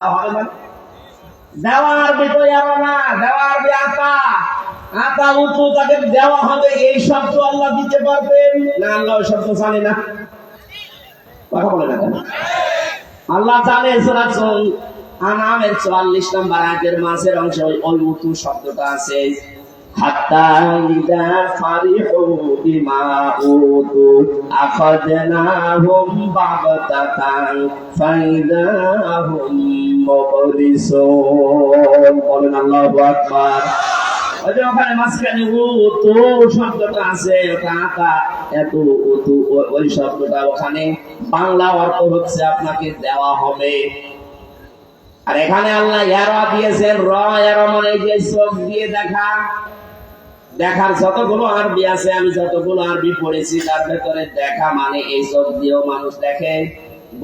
হবে না। দেওয়ার ভিতরে আরো না, দেওয়ার আতা আতা উঁচু তাকে দেওয়া হবে, এই শব্দ আল্লাহ দিতে পারবেন না? আল্লাহ ওই শব্দ জানে না, কথা বলে না কেন? আল্লাহ জানে। সূরা আনামের 44 নম্বর আয়াতের মাঝের অংশে ওই উঁচু শব্দটা আছে। হাত্তা ইদা ফারিহু বিমা উতু আখাযনাহুম বাগতাতান ফাইদাহুম মুবলিসুন। বলেন আল্লাহু আকবার। ওই যে ওখানে মাঝখানে উতু শব্দটা আছে, ওটা আতা এত উতু, ওই শব্দটা ওখানে বাংলা অর্থ হচ্ছে আপনাকে দেওয়া হবে। আর এখানে আল্লাহ ইয়ারা দিয়েছেন, র ইয়ারা মানে যে চোখ দিয়ে দেখা। দেখার যতগুলো আরবি আছে, আমি যতগুলো আরবি পড়েছি তার ভেতরে দেখা মানে এই চোখ দিয়েও মানুষ দেখে,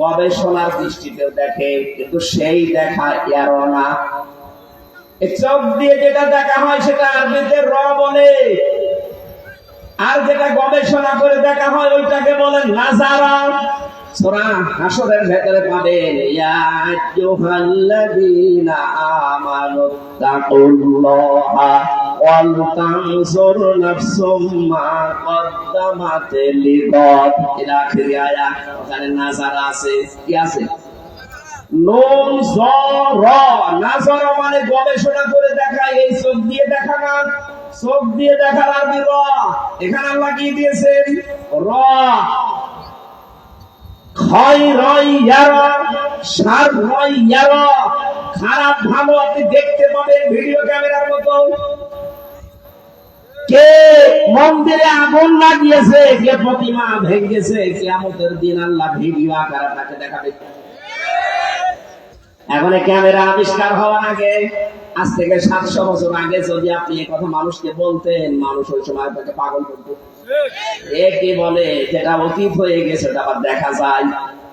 গবেষণার দৃষ্টিতেও দেখে, কিন্তু সেই দেখা ইয়ারা না। এই চোখ দিয়ে যেটা দেখা হয় সেটা আরবিতে র বলে, আর যেটা গবেষণা করে দেখা হয় ওইটাকে বলে নাজারা। সূরা হাশরের ভেতরে পাবেন, ইয়া আইয়ুহাল্লাযীনা আমানু তাকুল্লাহা ওয়াল তানজুর নাফসুম মা কদ্দামাত লিগাদ, ইলা আখির আয়াত। ওখানে নাজারা আছে, কি আছে? নুন জ র। নাজারা মানে গবেষণা করে দেখা, এই চোখ দিয়ে দেখা না, চোখ দিয়ে দেখার আরবি র। এখানে আল্লাহ কি দিয়েছেন? র। খারাপ ভালো আপনি দেখতে পাবেন ভিডিও ক্যামেরার মতো। কে মন্দিরে আগুন লাগিয়েছে, কে প্রতিমা ভেঙেছে, কিয়ামতের দিন আল্লাহ ভিডিও আকারে আপনাকে দেখাবে। এখন ক্যামেরা আবিষ্কার হওয়ার আগে, আজ থেকে 700 বছর আগে যদি আপনি এই কথা মানুষকে বলতেন, মানুষ ওই সময় আপনাকে পাগল করত। একে বলে যেটা অতীত হয়ে গেছে ওটা আবার দেখা যায়।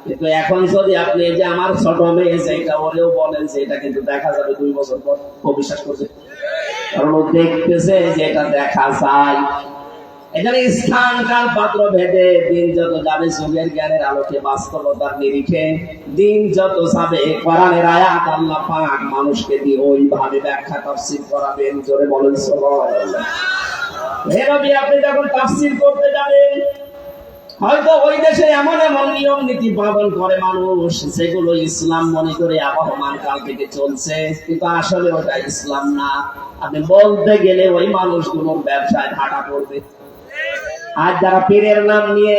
কিন্তু এখন যদি আপনি যে আমার ছোট মেয়ে যেটা ওরেও বলেন যে এটা কিন্তু দেখা যাবে 2 বছর পর, ও বিশ্বাস করছে, কারণ ও দেখতেছে যে এটা দেখা যায়। এখানে স্থান কাল পাত্র ভেদে দিন যত যাবে যুগের জ্ঞানের আলোকে বাস্তবতার নিরিখে দিন যত যাবে কোরআনের আয়াত আল্লাহ পাক মানুষকে দিয়ে ওইভাবে ব্যাখ্যা তাফসীর করাবেন। জোরে বলেন সুবহানাল্লাহ। হে নবী, আপনি যখন তাফসীর করতে যাবেন, হয়তো ওই দেশে এমন এমন নিয়ম নীতি পালন করে মানুষ যেগুলো ইসলাম মনে করে আবহমান কাল থেকে চলছে, কিন্তু আসলে ওটা ইসলাম না। আপনি বলতে গেলে ওই মানুষগুলোর ব্যবসায় ভাটা পড়বে। আজ যারা পীরের নাম নিয়ে,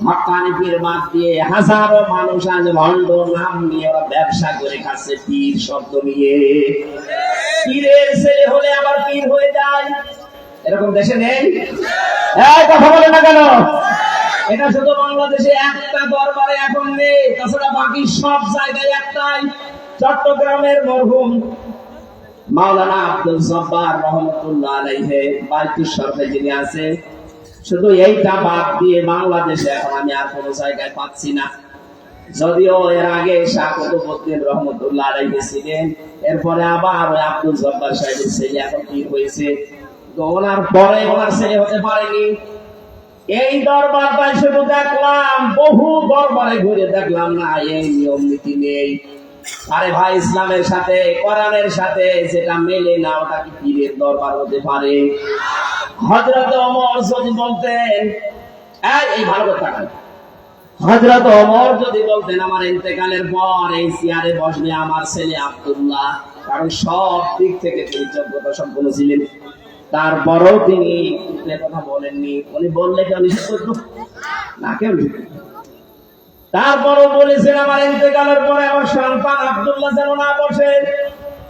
হক্কানি পীর বাদ দিয়ে হাজারো মানুষ আজ ভণ্ড নাম নিয়ে ওরা ব্যবসা করে খাচ্ছে, পীর শব্দ নিয়ে। পীরের ছেলে হলে আবার পীর হয়ে যায়, এরকম দেশে নেই? এই কথা বলে না কেন? এটা শুধু বাংলাদেশে একটা দরবারে এখন নেই, তাছাড়া বাকি সব জায়গায় একটাই। চট্টগ্রামের মরহুম মাওলানা আব্দুল জব্বার রহমতুল্লাহ আলাইহি বাইতুল শরফে যিনি আছে, শুধু এইটা বাদ দিয়ে বাংলাদেশে এখন আমি আর কোনো জায়গায় পাচ্ছি না। যদিও এর আগে শাহ কুতুবউদ্দিন রহমতুল্লাহ আলাইহি ছিলেন, এরপরে আবার ওই আব্দুল জব্বার সাহেবের ছেলে এখন কি হয়েছে, তো ওনার পরে ওনার ছেলে হতে পারেনি। এই দরবারটাই শুধু দেখলাম, বহু দরবারে ঘুরে দেখলাম না, এই নিয়ম নীতি নেই। আরে ভাই, ইসলামের সাথে কোরআনের সাথে যেটা মেলে না ওটা কি পীরের দরবার হতে পারে? হযরত ওমর যদি বলতেন, এই ভালো কথা, হযরত ওমর যদি বলতেন আমার ইন্তেকালের পর এই চেয়ারে বসবে আমার ছেলে আব্দুল্লাহ, কারণ সব দিক থেকে তিনি যোগ্যতা সম্পন্ন ছিলেন, তারপরেও তিনি কথা বলেননি। উনি বললে কেউ নিষেধ করতো না? কেউ তারপরও বলেছেন আমার ইন্তেকালের পরে আমার সন্তান আব্দুল্লাহ যেন না বসে।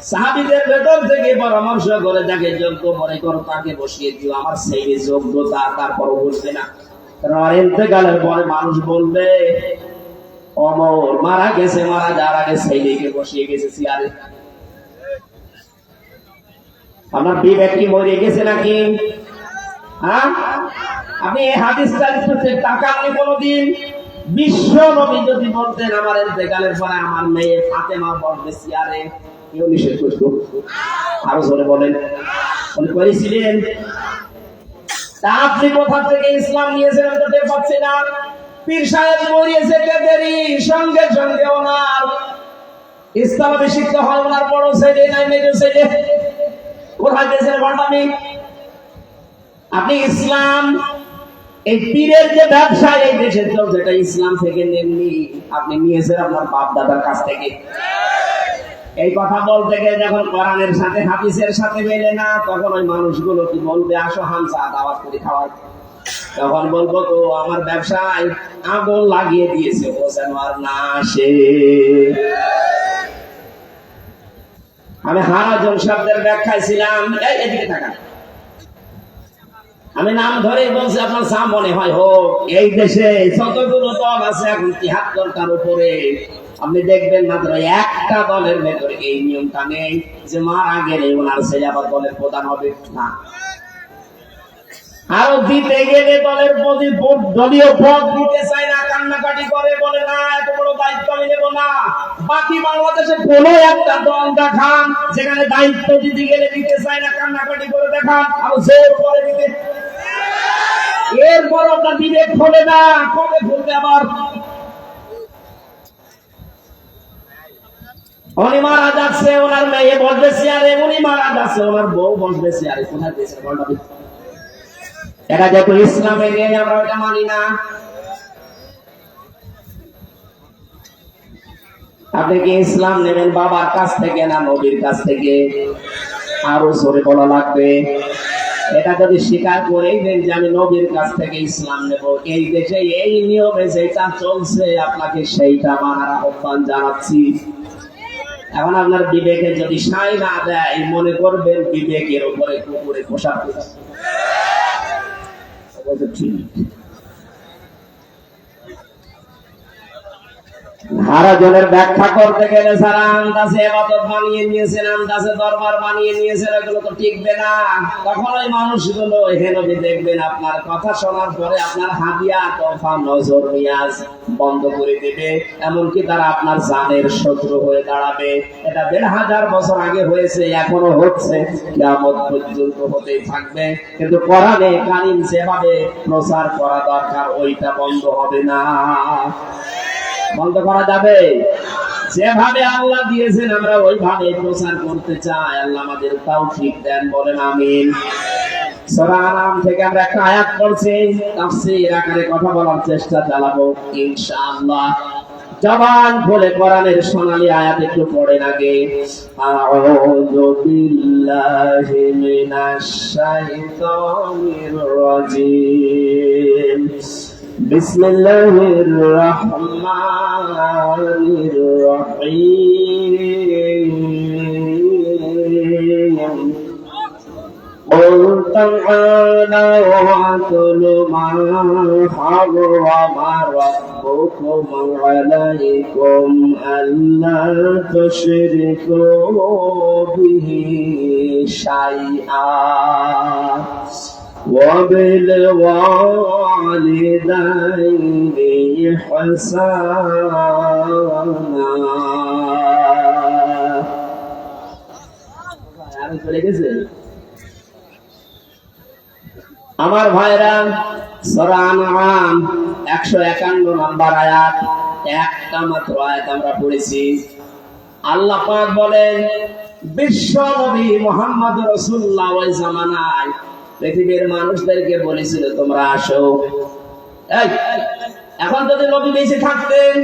সাহাবীদের ভেতর থেকে পরামর্শ করে যাকে যোগ্য মনে করো তাকে বসিয়ে দিও, আমার ছেলে যোগ্যতা, তারপরও বসবে না। কারণ আমার ইন্তেকালের পরে মানুষ বলবে ওমর মারা গেছে, মারা যাওয়ার আগে ছেলেকে বসিয়ে গেছে চেয়ারে। আপনার বিবেক কি মরে গেছে নাকি? হ্যাঁ, আপনি এই হাদিসটা টাকা আপনি কোনদিন বিশ্ব নবী যদি বলতেন আমার ইন্তেকালের পরে আমার মেয়ে ফাতেমা বসবে চেয়ারে, কেউ নিষেধ করতো? আরো জোরে বলেন, উনি করেছিলেন? তা আপনি কোথা থেকে ইসলাম নিয়েছেন আমি তো টের পাচ্ছি না। পীর সাহেব মরিয়েছে দেরি, সঙ্গে সঙ্গে ওনার ইসলামে শিক্ষা হয় ওনার বড় ছেলে নাই মেজর ছেলে, কোথায় গেছেন বলতামি? আপনি ইসলাম এই পীরের যে ব্যবসা এই দেশে চলছে এটা ইসলাম থেকে নেননি, আপনি নিয়েছেন আপনার বাপ দাদার কাছ থেকে। এই কথা বলতে গেলে যখন কোরআনের সাথে হাদিসের সাথে মেলে না, তখন ওই মানুষগুলো কি বলবে, আসো হামসা দাওয়াত করে খাওয়ার। তখন বলবো তো আমার ব্যবসায় আগুন লাগিয়ে দিয়েছে, হোসেন আর না আসে। আমি হারাজন শব্দের ব্যাখ্যায় ছিলাম, এদিকে থাকা আমি নাম ধরে বলছি, আপনার যা মনে হয় হোক। এই দেশে যতগুলো দল আছে এখন ৭৩টার উপরে, আপনি দেখবেন মাত্র একটা দলের ভেতরে এই নিয়মটা নেই যে মারা গেলে ওনার ছেলে আবার দলের প্রধান হবে না। আরো দিতে গেলে দলের প্রতি দলীয় পদ দিতে চায় না, কান্নাকাটি করে, বলে না এত বড় দায়িত্ব আমি নেব না। বাকি বাংলাদেশে কোন একটা দল দেখান যেখানে দায়িত্ব দিতে গেলে দিতে চায় না, কান্নাকাটি করে দেখান, আরো জোর করে দিতে। এরপর আপনার বিবেক খোলে না, কবে খুলবে আবার? উনি মারা যাচ্ছে, ওনার মেয়ে বসবে চেয়ারে, উনি মারা যাচ্ছে, ওনার বউ বসবে চেয়ারে। কোথায় দিয়েছে বলটা? এটা যেহেতু ইসলামে নেই, আমরা ওটা মানি না। আপনি কি ইসলাম নেবেন বাবার কাছ থেকে না নবীর কাছ থেকে? আরো জোরে বলা লাগবে। এটা যদি স্বীকার করেই দেন যে আমি নবীর কাছ থেকে ইসলাম নেব, এই দেশে এই নিয়মে যেটা চলছে আপনাকে সেইটা মানার আহ্বান জানাচ্ছি। এখন আপনার বিবেকে যদি সাই না দেয়, মনে করবেন বিবেকের উপরে কুকুরে পোশাক করছে। হারাজনের ব্যাখ্যা করতে গেলে যারা আন্দাজে ইবাদত বানিয়ে নিয়েছেন, আন্দাজে দরবার বানিয়ে নিয়েছেন, এগুলো তো টিকবে না। তখন ওই মানুষগুলো এখানে দেখবেন আপনার কথা শোনার পরে আপনার হাদিয়া তোফা নজর নিয়াজ বন্ধ করে দেবে, এমনকি তারা আপনার জানের শত্রু হয়ে দাঁড়াবে। এটা ১৫০০ বছর আগে হয়েছে, এখনো হচ্ছে, কিয়ামত পর্যন্ত হতেই থাকবে। কিন্তু কোরআনে কারীম যেভাবে প্রচার করা দরকার ওইটা বন্ধ হবে না। বন্ধ করা যাবে? যেভাবে আল্লাহ দিয়েছেন আমরা ওইভাবে প্রচার করতে চাই। আল্লাহ আমাদের তৌফিক দেন, বলেন আমিন। সূরা আনাম থেকে আমরা একটা আয়াত পড়ছি, তাফসীর আকারে কথা বলার চেষ্টা চালাবো ইনশাআল্লাহ। জবান খুলে কোরআনের সোনালী আয়াত একটু পড়েন আগে। আউযু বিল্লাহি মিনাশ শাইতানির রাজীম। বিসমিল্লাহির রহমানির রহিম। قل تعالوا واتل ما حرم ربكم عليكم ألا تشركوا به شيئا وبالوالدين إحسانا। আমার ভাইরা, সূরা আনআম 151 নম্বর আয়াত, একটা মাত্র আয়াত আমরা পড়েছি। আল্লাহ পাক বলেন, বিশ্ব নবী মুহাম্মদ রাসূলুল্লাহ ওই জামানায় পৃথিবীর মানুষদেরকে বলেছিল তোমরা আসো। এখন যদি নবী বেঁচে থাকতেন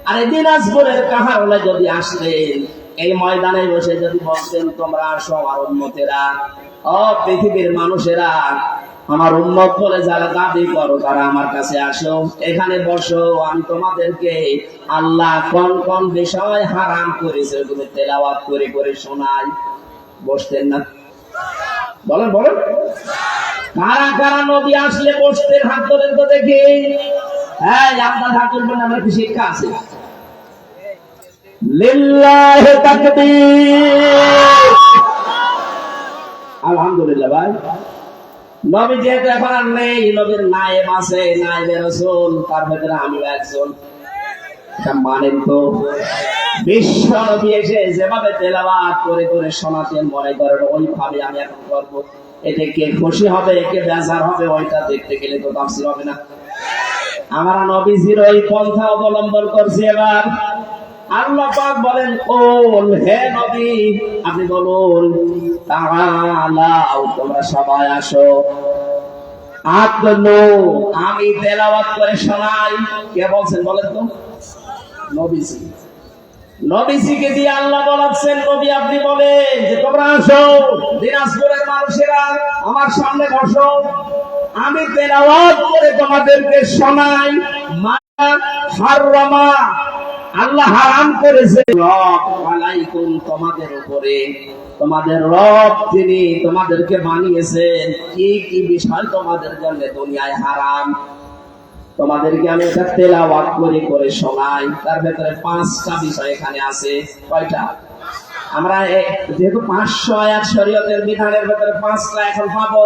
আর এই দিনাজপুরের কাহারোলে যদি আসতেন, এই ময়দানে বসে যদি বলতেন তোমরা আসো আমার উম্মতেরা, ও পৃথিবীর মানুষেরা, আমার উম্মত বলে যারা দাবি করো তারা আমার কাছে আসো, এখানে বসো, আমি তোমাদেরকে আল্লাহ কোন কোন বিষয় হারাম করেছে ওগুলো তেলাওয়াত করে করে শোনাই। বসতেন না? বলেন বলেন, কারা কারা নবী আসলে বসতেন? হাত তোলেন তো দেখি। হ্যাঁ, আপনার হাত তুলবেন, আমার কি শিক্ষা আছে? লিল্লাহি তাকবীর। আলহামদুলিল্লাহ। ভাই, নবী যেহেতু এখন আর নেই, নবীর নায়েব আছে, নায়েবে রাসূল, তার ভেতরে আমিও একজন। মানেন তো? বিশ্ব নবী এসে যেভাবে তেলাওয়াত করে করে শোনাতেন, মনে করেন ওইভাবে আমি এখন করবো। এতে কে খুশি হবে, কে বেজার হবে, ওইটা দেখতে গেলে তো তাফসীর হবে না। আমরা নবীজির ওই পন্থা অবলম্বন করছি। এবার আল্লাহ পাক বলেন, কুল, হে নবী আপনি বলুন, তাআলাও, তোমরা সবাই আসো, আতলু, আমি তেলাওয়াত করে শোনাই। কে বলছেন বলেন তো? নবীজি। নবীজিকে দিয়ে আল্লাহ বলাচ্ছেন, নবী আপনি বলেন যে তোমরা আসো, দিনাজপুরের মানুষেরা আমার সামনে বসো, আমি তেলাওয়াত করে তোমাদেরকে শোনাই। মা হারামা, আল্লাহ হারাম করেছে রব আলাইকুম, তোমাদের উপরে, তোমাদের রব তিনি তোমাদেরকে বানিয়েছেন কি কি বিষয় তোমাদের জন্য দুনিয়ায় হারাম, তোমাদেরকে আমি এটা তেলাওয়াত করে করে শোনাই। তার ভেতরে 5টা বিষয় এখানে আছে। কয়টা? আমরা যেহেতু 500 আয়াত শরীয়তের বিধানের ভেতরে 5টা এখন পাবো,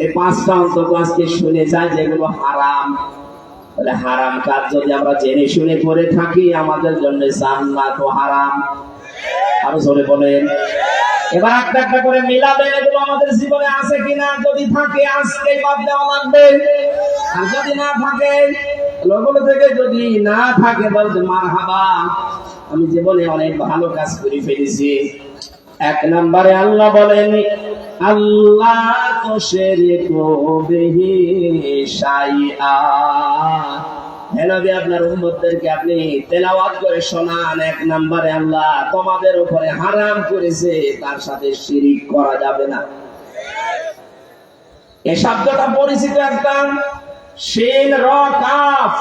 এই 5টা অন্তত আজকে শুনে যায় যেগুলো হারাম। তাহলে হারাম কাজ যদি আমরা জেনে শুনে করে থাকি, আমাদের জন্য জান্নাত ও হারাম। আরো জোরে বলেন। এবার একটা একটা করে মিলাবেন, এগুলো আমাদের জীবনে আছে কিনা। যদি থাকে আজকেই বাদ দেওয়া লাগবে, আর যদি না থাকে, লোকগুলো থেকে যদি না থাকে বলতে মারহাবা, আমি জীবনে অনেক ভালো কাজ করে ফেলেছি। 1 নম্বরে আল্লাহ বলেন, আল্লাহ তো শিরকু বিহি শাইআ। হে নবী, আপনার উম্মতদেরকে আপনি তেলাওয়াত করে শোনান, 1 নম্বরে আল্লাহ তোমাদের উপরে হারাম করেছে, তার সাথে শিরিক করা যাবে না। এই শব্দটা পরিচিত একটা, শিন র কাফ।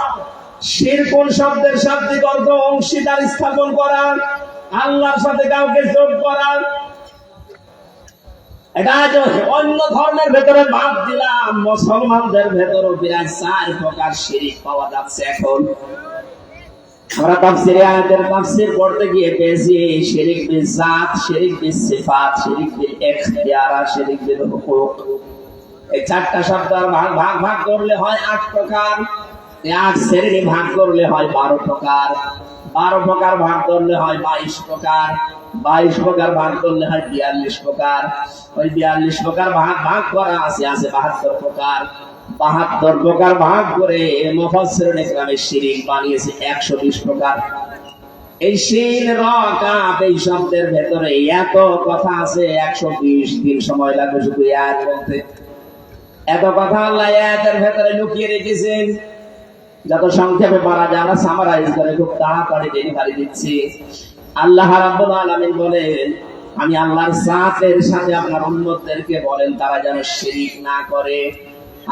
শিরকুন শব্দের শাব্দিক অর্থ অংশীদার স্থাপন করা, আল্লাহর সাথে কাউকে যোগ করা। এটা অন্য ধর্মের ভেতরে বাদ দিলাম, মুসলমানদের ভেতরে বিরাট 4 প্রকার শিরিক পাওয়া যাচ্ছে এখন। আমরা তাফসীরে আয়াতের তাফসীর পড়তে গিয়ে পেয়েছি শিরিক বিল জাত, শিরিক বিল সিফাত, শিরিক বিল ইখতিয়ার, শিরিক বিল হুকুক। এই 4টা শব্দ ভাগ ভাগ ভাগ করলে হয় 8 প্রকার। এই 8 শ্রেণী ভাগ করলে হয় 12 প্রকার। 12 প্রকার ভাগ করলে হয় 22 প্রকার। 22 প্রকার ভাগ করলে হয় 42 প্রকার। ওই 42 প্রকার ভাগ ভাগ করা আছে 72 প্রকার। 72 প্রকার ভাগ করে মুফাসসিরুন ইকরামে শিরিক বানিয়েছে 120 প্রকার। এই শিন র কাফ, এই শব্দের ভেতরে এত কথা আছে, 120 দিন সময় লাগবে শুধু আয়াত বলতে। এত কথা আল্লাহ আয়াতের ভেতরে লুকিয়ে রেখেছেন। যত সংক্ষেপে পারা যায় আমরা সামারাইজ করে খুব তাড়াতাড়ি ডেলিভারি দিচ্ছি। আল্লাহ রাব্বুল আলামিন বলেন, আমি আল্লাহর জাতের সাথে আপনার উম্মতদেরকে বলেন তারা যেন শিরিক না করে।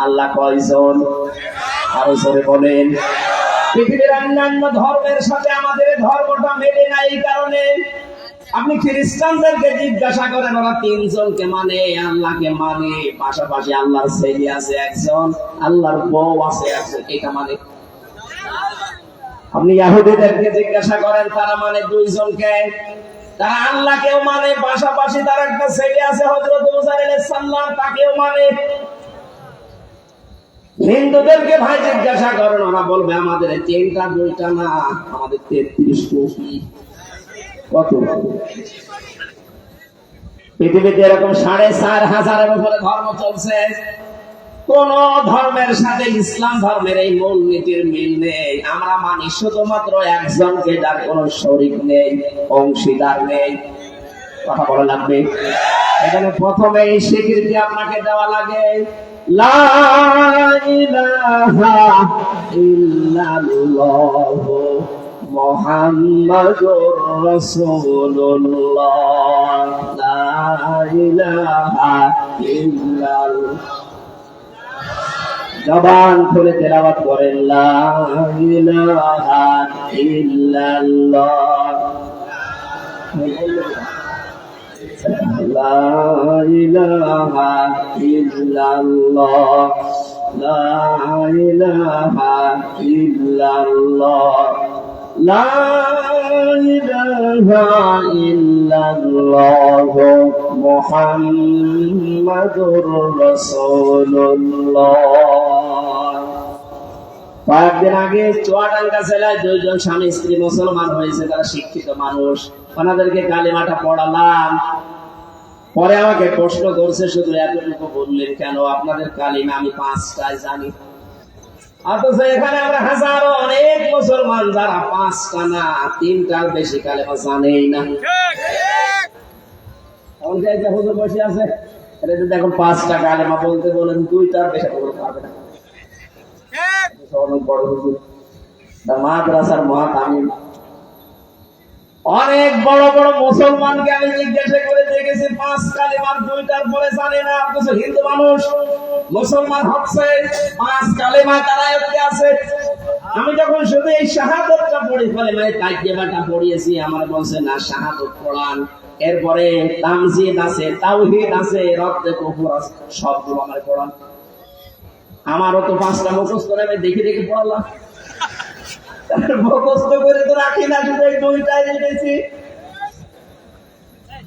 আল্লাহ কয়জন? আরো জোরে বলেন। পৃথিবীর অন্যান্য ধর্মের সাথে আমাদের ধর্মটা মেলে না, এই কারণে আপনি খ্রিস্টানদেরকে জিজ্ঞাসা করেন, ওরা 3 জনকে মানে, আল্লাহকে মানে, পাশাপাশি আল্লাহর ছেলে আছে 1 জন, আল্লাহর বউ আছে 1 জন, এটা মানে। আপনি ইহুদিদেরকে জিজ্ঞাসা করেন, তারা মানে 2 জনকে, তারা আল্লাহকেও মানে, পাশাপাশি তার একটা ছেলে আছে হযরত মুসা আলাইহিস সালাম, তাকেও মানে। হিন্দুদেরকে ভাই জিজ্ঞাসা করেন, ওরা বলবে আমাদের 3টা 2টা না, আমাদের 33 কোটি। কত? পৃথিবীতে এরকম 4,500-এর উপরে ধর্ম চলছে। কোন ধর্মের সাথে ইসলাম ধর্মের এই মূল নীতির মিল নেই। আমরা মানি শুধুমাত্র একজনকে, যার কোনো শরীক নেই, অংশীদার নেই। কথা বলা লাগবে। এখানে প্রথমে এই স্বীকৃতি আপনাকে দেওয়া লাগে, লা ইলাহা ইল্লাল্লাহ মুহাম্মাদুর রাসূলুল্লাহ, লা ইলাহা ইল্লাল্লাহ। জবান খুলে তেলাওয়াত করেন, লা ইলাহা ইল্লাল্লাহ, লা ইলাহা ইল্লাল্লাহ, লা ইলাহা ইল্লাল্লাহ, লা ইলাহা ইল্লাল্লাহ মুহাম্মাদুর রাসূলুল্লাহ। কয়েকদিন আগে চুয়াডাঙ্গা জেলায় 2 জন স্বামী স্ত্রী মুসলমান হয়েছে, তারা শিক্ষিত মানুষ। ওনাদেরকে কালিমাটা পড়ালাম, পরে আমাকে প্রশ্ন করছে, শুধু এতটুকু বললেন কেন? আপনাদের কালিমা আমি 5টাই জানি। অথচ এখানে আমরা হাজারো অনেক মুসলমান যারা 5টা না 3টার বেশি কালেমা জানেই না। এখন যে হুজুর বসে আছে, এটা যদি এখন 5টা কালেমা বলতে বলেন 2টার বেশি বলতে পারবে না। অনেক বড় হুজুর, মাদ্রাসার মুআতামিম, অনেক বড় বড় মুসলমানকে আমি জিজ্ঞাসা করে দেখেছি 5 কালেমার 2টার পরে জানে না। অথচ হিন্দু মানুষ মুসলমান হচ্ছে 5 কালেমা তারা আয়ত্তে আছে। আমি যখন শুধু এই শাহাদাতটা পড়ে কালেমায়ে তাইয়্যিবাটা পড়িয়েছি, আমার বলছে না শাহাদাত পড়ান, এরপরে তামজিদ আছে, তাওহীদ আছে, রদ্দে কুফর আছে, সবগুলো আমার পড়ান। আমারও তো 5টা মুখস্থ করে আমি দেখে দেখে পড়ালাম। মুখস্থ করে তো রাখি না, শুধু এই 2টাই রেখেছি।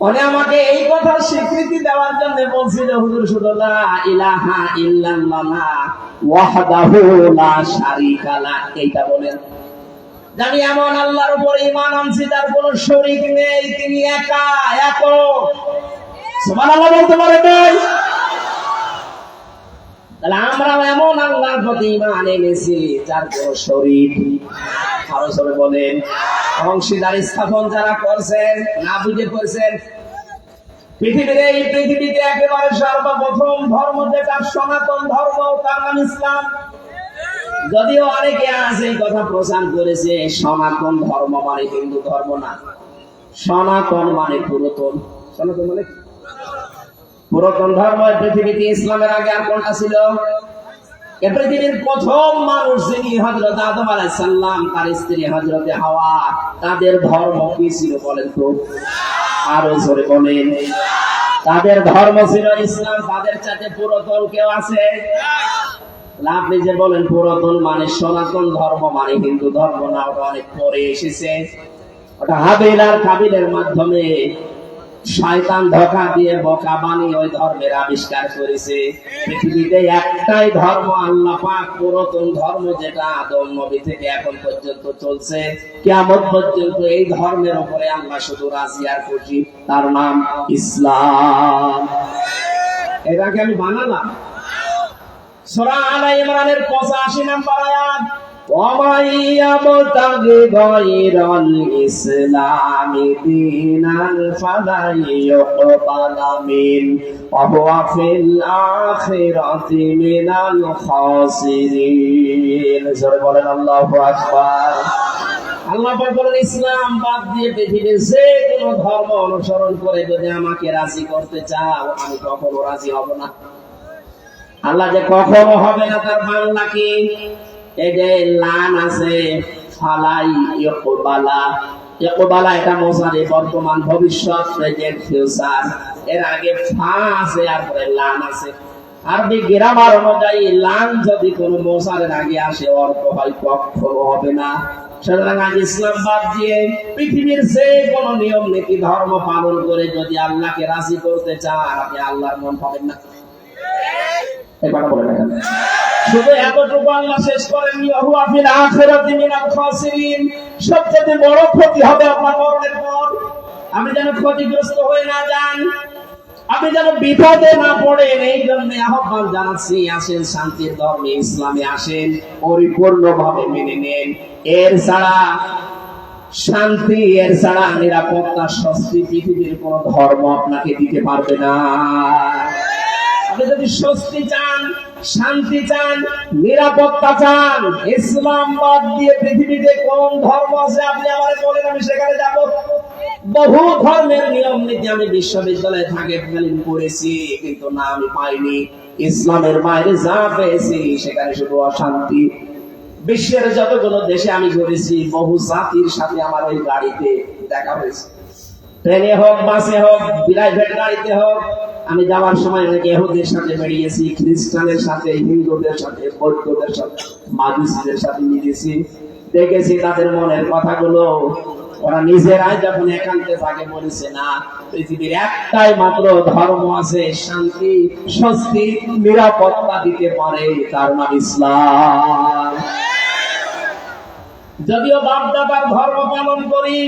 উনি আমাকে এই কথা স্বীকৃতি দেওয়ার জন্য বলছিল, হুজুর শুধু লা ইলাহা ইল্লাল্লাহ ওয়াহদাহু লা শারীকা লাহ এইটা বলেন। জানি এমন আল্লাহর উপর ঈমান আনছি যার কোনো শরীক নেই, তিনি একা একক। সুবহানাল্লাহ বলতে পারেন নাই? তাহলে আমরা এমন আল্লাহর প্রতি ঈমান এনেছি যার কোনো শরীক নেই। আরো সবাই বলেন, অংশীদার স্থাপন যারা করছেন না বুঝে করছেন। পৃথিবীর এই পৃথিবীতে একেবারে সর্বপ্রথম ধর্ম যেটা সনাতন ধর্ম, তার নাম ইসলাম। যদিও অনেকে আছে এই কথা প্রচার করেছে সনাতন ধর্ম মানে হিন্দু ধর্ম না, সনাতন মানে পুরাতন। সনাতন মানে পুরাতন ধর্ম। পৃথিবীতে ইসলামের আগে আর কোনটা ছিল? এই পৃথিবীর প্রথম মানুষ যিনি হযরত আদম আলাইহিস সালাম, তার স্ত্রী হযরতে হাওয়া, তাদের ধর্ম কি ছিল বলেন তো? আরো জোরে বলেন। তাদের ধর্ম ছিল ইসলাম। তাদের চাইতে পুরাতন কেউ আছে? আপনি যে বলেন পুরাতন মানে সনাতন ধর্ম মানে হিন্দু ধর্ম না, ওটা অনেক পরে এসেছে। ওটা হাবিল আর কাবিলের মাধ্যমে শয়তান ধোঁকা দিয়ে বোকা বানিয়ে ওই ধর্মের আবিষ্কার করেছে। পৃথিবীতে একটাই ধর্ম আল্লাহ পাক, পুরাতন ধর্ম যেটা আদম নবী থেকে এখন পর্যন্ত চলছে, কিয়ামত পর্যন্ত এই ধর্মের উপরে আল্লাহ শুধু রাজি আর খুশি, তার নাম ইসলাম। এটাকে আমি বানালাম। সূরা আলে ইমরানের 85 নম্বর আয়াত, وَمَن يَبْتَغِ غَيْرَ الْإِسْلَامِ دِينًا فَلَن يُقْبَلَ مِنْهُ وَهُوَ فِي الْآخِرَةِ مِنَ الْخَاسِرِينَ। জোরে বলেন আল্লাহু আকবার। আল্লাহ পাক বলেন ইসলাম বাদ দিয়ে পৃথিবীর যে কোনো ধর্ম অনুসরণ করে যদি আমাকে রাজি করতে চাও, আমি কখনো রাজি হব না। আল্লাহ যে কখনো হবে না তার বাংলা কি? এই যে লান আছে, ফালাই ইকবালা, ইকবালা এটা মোসারে বর্তমান ভবিষ্যৎ, প্রেজেন্ট ফিউচার। এর আগে ফা আছে আর পরে লান আছে। আরবি গ্রামার অনুযায়ী লান যদি কোনো মোসারের আগে আসে অর্থ হয় কখনো হবে না। সুতরাং আজ ইসলাম বাদ দিয়ে পৃথিবীর যে কোনো নিয়ম নীতি ধর্ম পালন করে যদি আল্লাহকে রাজি করতে চান, আপনি আল্লাহর মন পাবেন না। এবার বলে দেখেন, শুধু এতটুকু আল্লাহ শেষ করেননি, ওয়া ফিল আখিরাতি মিনাল খাসিরিন। সবচেয়ে বড় ক্ষতি হবে আপনার মরণের পর। আপনি যেন ক্ষতিগ্রস্ত হয়ে না যান, আপনি যেন বিপদে না পড়েন, এই জন্য আহ্বান জানাচ্ছি, আসেন শান্তির ধর্মে ইসলামে আসেন, পরিপূর্ণভাবে মেনে নেন। এর ছাড়া শান্তি, এর ছাড়া নিরাপত্তা, স্বস্তি পৃথিবীর কোন ধর্ম আপনাকে দিতে পারবে না। আপনি যদি স্বস্তি চান, শান্তি চান, নিরাপত্তা চান, ইসলাম বাদ দিয়ে পৃথিবীতে কোন ধর্ম আছে আপনি আমারে বলেন, আমি সেখানে যাব। বহু ধর্মের নিয়ম নীতি আমি বিশ্ববিদ্যালয়ে থাকাকালীন পড়েছি, কিন্তু না আমি পাইনি। ইসলামের বাইরে যা পেয়েছি সেখানে শুধু অশান্তি। বিশ্বের যতগুলো দেশে আমি ঘুরেছি, বহু জাতির সাথে আমার ওই গাড়িতে দেখা হয়েছে, ট্রেনে হোক, বাসে হোক, প্রাইভেট গাড়িতে হোক। আমি যাওয়ার সময় অনেক ইহুদির সাথে বেরিয়েছি, খ্রিস্টানের সাথে, হিন্দুদের সাথে, বৌদ্ধদের সাথে, মাজুসীদের সাথে মিলেছি, দেখেছি তাদের মনের কথাগুলো। ওরা নিজেরাই যখন একান্তে থাকে বলেছে, না, পৃথিবীর একটাই মাত্র ধর্ম আছে শান্তি, স্বস্তি, নিরাপত্তা দিতে পারে, তার নাম ইসলাম। যদিও বাপ দাদার ধর্ম পালন করি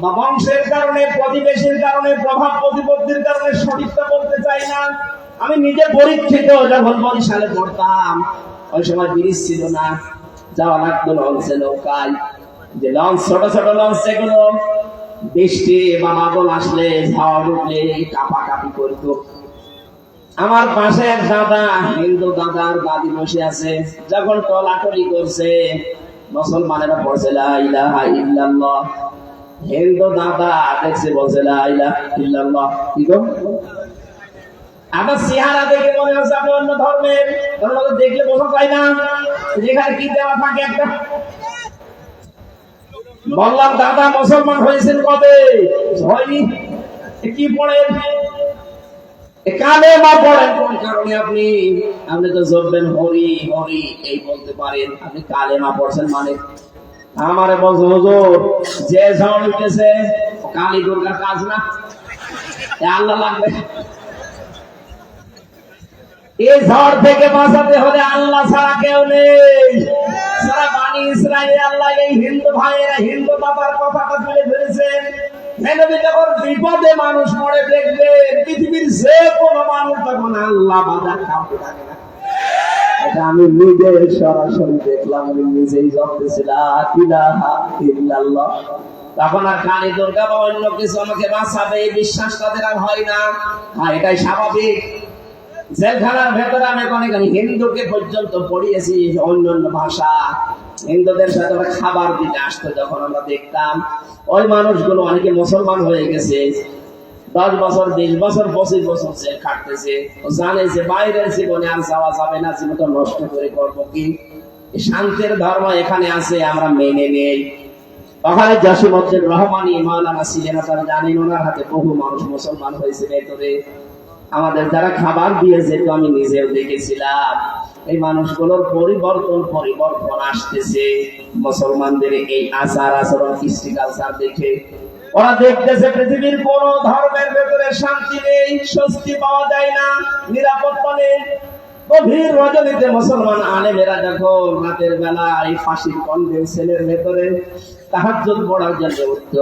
বা বংশের কারণে, প্রতিবেশীর কারণে, প্রভাব প্রতিপত্তির কারণে সঠিকটা বলতে চাই না। আমি নিজে পরীক্ষিত, যখন বরিশালে পড়তাম ওই সময় ব্রিজ ছিল না, যাওয়া লাগতো লঞ্চে, নৌকায়। যে লঞ্চ, ছোট ছোট লঞ্চ যেগুলো, বৃষ্টি বা বাদল আসলে ঝড় উঠলে কাঁপাকাঁপি করতো। আমার পাশে এক দাদা, হিন্দু দাদার দাদি বসে আছে, যখন টলাটলি করছে মুসলমানেরা পড়ছে লা ইলাহা ইল্লাল্লাহ, হিন্দু দাদা দেখছে বলছে লা ইলাহা ইল্লাল্লাহ। কি গো, আমার চেহারা দেখে মনে হচ্ছে আপনি অন্য ধর্মের, দেখলে বোঝা যায় না যেখানে কি দেওয়া থাকে একটা। বললাম দাদা মুসলমান হয়েছেন কবে? হয়নি। কি পড়েন? কালেমা পড়েন কোন কারণে? আপনি আপনি তো জপবেন হরি হরি এই বলতে পারেন, আপনি কালেমা পড়ছেন মানে? আমারে বলছে হুজুর যে ঝড় উঠেছে কালী দুর্গার কাজ না, আল্লাহ লাগবে। এই ঝড় থেকে বাঁচাতে হলে আল্লাহ ছাড়া কেউ নেই। সারা বানি ইসরায়েল আল্লাহ এই হিন্দু ভাইয়েরা হিন্দু বাবার কথাটা তুলে ধরেছেন। যখন বিপদে মানুষ মরে দেখবে পৃথিবীর যে কোনো মানুষ তখন আল্লাহ বাজার কাউকে থাকে না। এটা আমি নিজে সরাসরি দেখলাম, আমি নিজেই জপতেছিলাম। তখন আর কালী দুর্গা বা অন্য কিছু আমাকে বাঁচাবে এই বিশ্বাস তাদের আর হয় না। এটাই স্বাভাবিক। জেলখানার ভেতরে আমি অনেক হিন্দুকে পর্যন্ত পড়িয়েছি অন্য অন্য ভাষা। হিন্দুদের সাথে ওরা খাবার দিতে আসতো, যখন আমরা দেখতাম ওই মানুষগুলো অনেকে মুসলমান হয়ে গেছে, 10 বছর 20 বছর 25 বছর জেল কাটতেছে। ও জানে যে বাইরের জীবনে আর যাওয়া যাবে না, জীবনটা নষ্ট করে করবো কি? শান্তির ধর্ম এখানে আছে, আমরা মেনে নেই। ওখানে জসিমউদ্দিন রহমানী মাওলানা ছিলেন, আপনারা জানেন, ওনার হাতে বহু মানুষ মুসলমান হয়েছে ভেতরে। আমাদের যারা খাবার দিয়েছে তো আমি নিজেও দেখেছিলাম। এই মানুষগুলোর পরিবর্তন আসতেছে মুসলমানদের এই আচার আচরণ, কৃষ্টি কালচার দেখে। ওরা দেখতেছে পৃথিবীর কোন ধর্মের ভেতরে শান্তি নেই, স্বস্তি পাওয়া যায় না, নিরাপত্তা নেই। গভীর রজনীতে মুসলমান আলেমেরা যখন রাতের বেলা এই ফাঁসির কন্ডেম সেলের ভেতরে তাহাজ্জুদ পড়ার জন্য উঠত,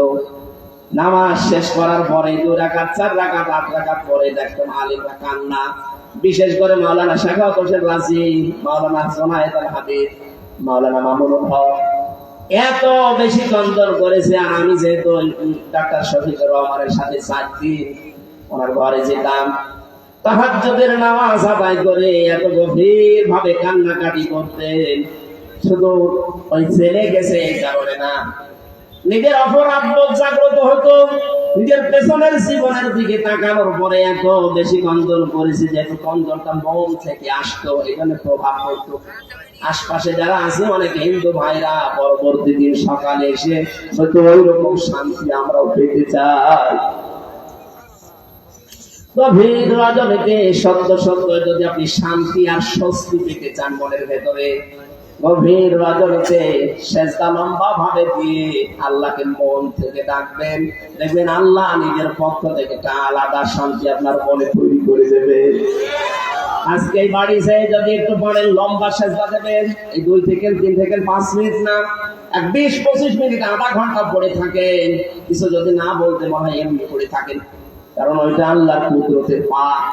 নামাজ শেষ করার পরে 2 রাকাত 4 রাকাত 8 রাকাত পরে দেখতাম আলিমরা কান্না। বিশেষ করে মাওলানা শাখাওয়াত হোসেন রাজি, মাওলানা জোনায়েদ আল হাবিব, মাওলানা মামুনুল হক এত বেশি কন্দন করেছে। আর আমি যেহেতু ডাক্তার শফিকুর রহমানের সাথে 4 দিন ওনার ঘরে যেতাম, তাহাজ্জুদের নামাজ আদায় করে এত গভীর ভাবে কান্নাকাটি করতেন। শুধু ওই ছেলে গেছে এই কারণে না, নিজের অপরাধ বোধ জাগ্রত হতো। নিজের পেছনের জীবনের দিকে তাকানোর পরে এত বেশি কন্দন করেছে, যেহেতু কন্দনটা মন থেকে আসতো, এখানে প্রভাব পড়তো। আশপাশে যারা আছে অনেক হিন্দু ভাইরা পরবর্তী দিন সকালে এসে হয়তো ওই রকম শান্তি আমরাও পেতে চাই। গভীর রজনীতে সত্য সত্য যদি আপনি শান্তি আর স্বস্তি পেতে চান মনের ভেতরে, গভীর রজনীতে সেজদা লম্বা ভাবে দিয়ে আল্লাহকে মন থেকে ডাকবেন, দেখবেন আল্লাহ নিজের পক্ষ থেকে একটা আলাদা শান্তি আপনার মনে তৈরি করে দেবে। আজকে এই বাড়ি যেয়ে যদি একটু পরে লম্বা সেজদা দেবেন, এই 2 থেকে 3 থেকে 5 মিনিট না, 20-25 মিনিট, আধা ঘন্টা পড়ে থাকেন, কিছু যদি না বলতে মনে হয় এমনি পড়ে থাকেন, কারণ ওইটা আল্লাহর কুদরতের পাক।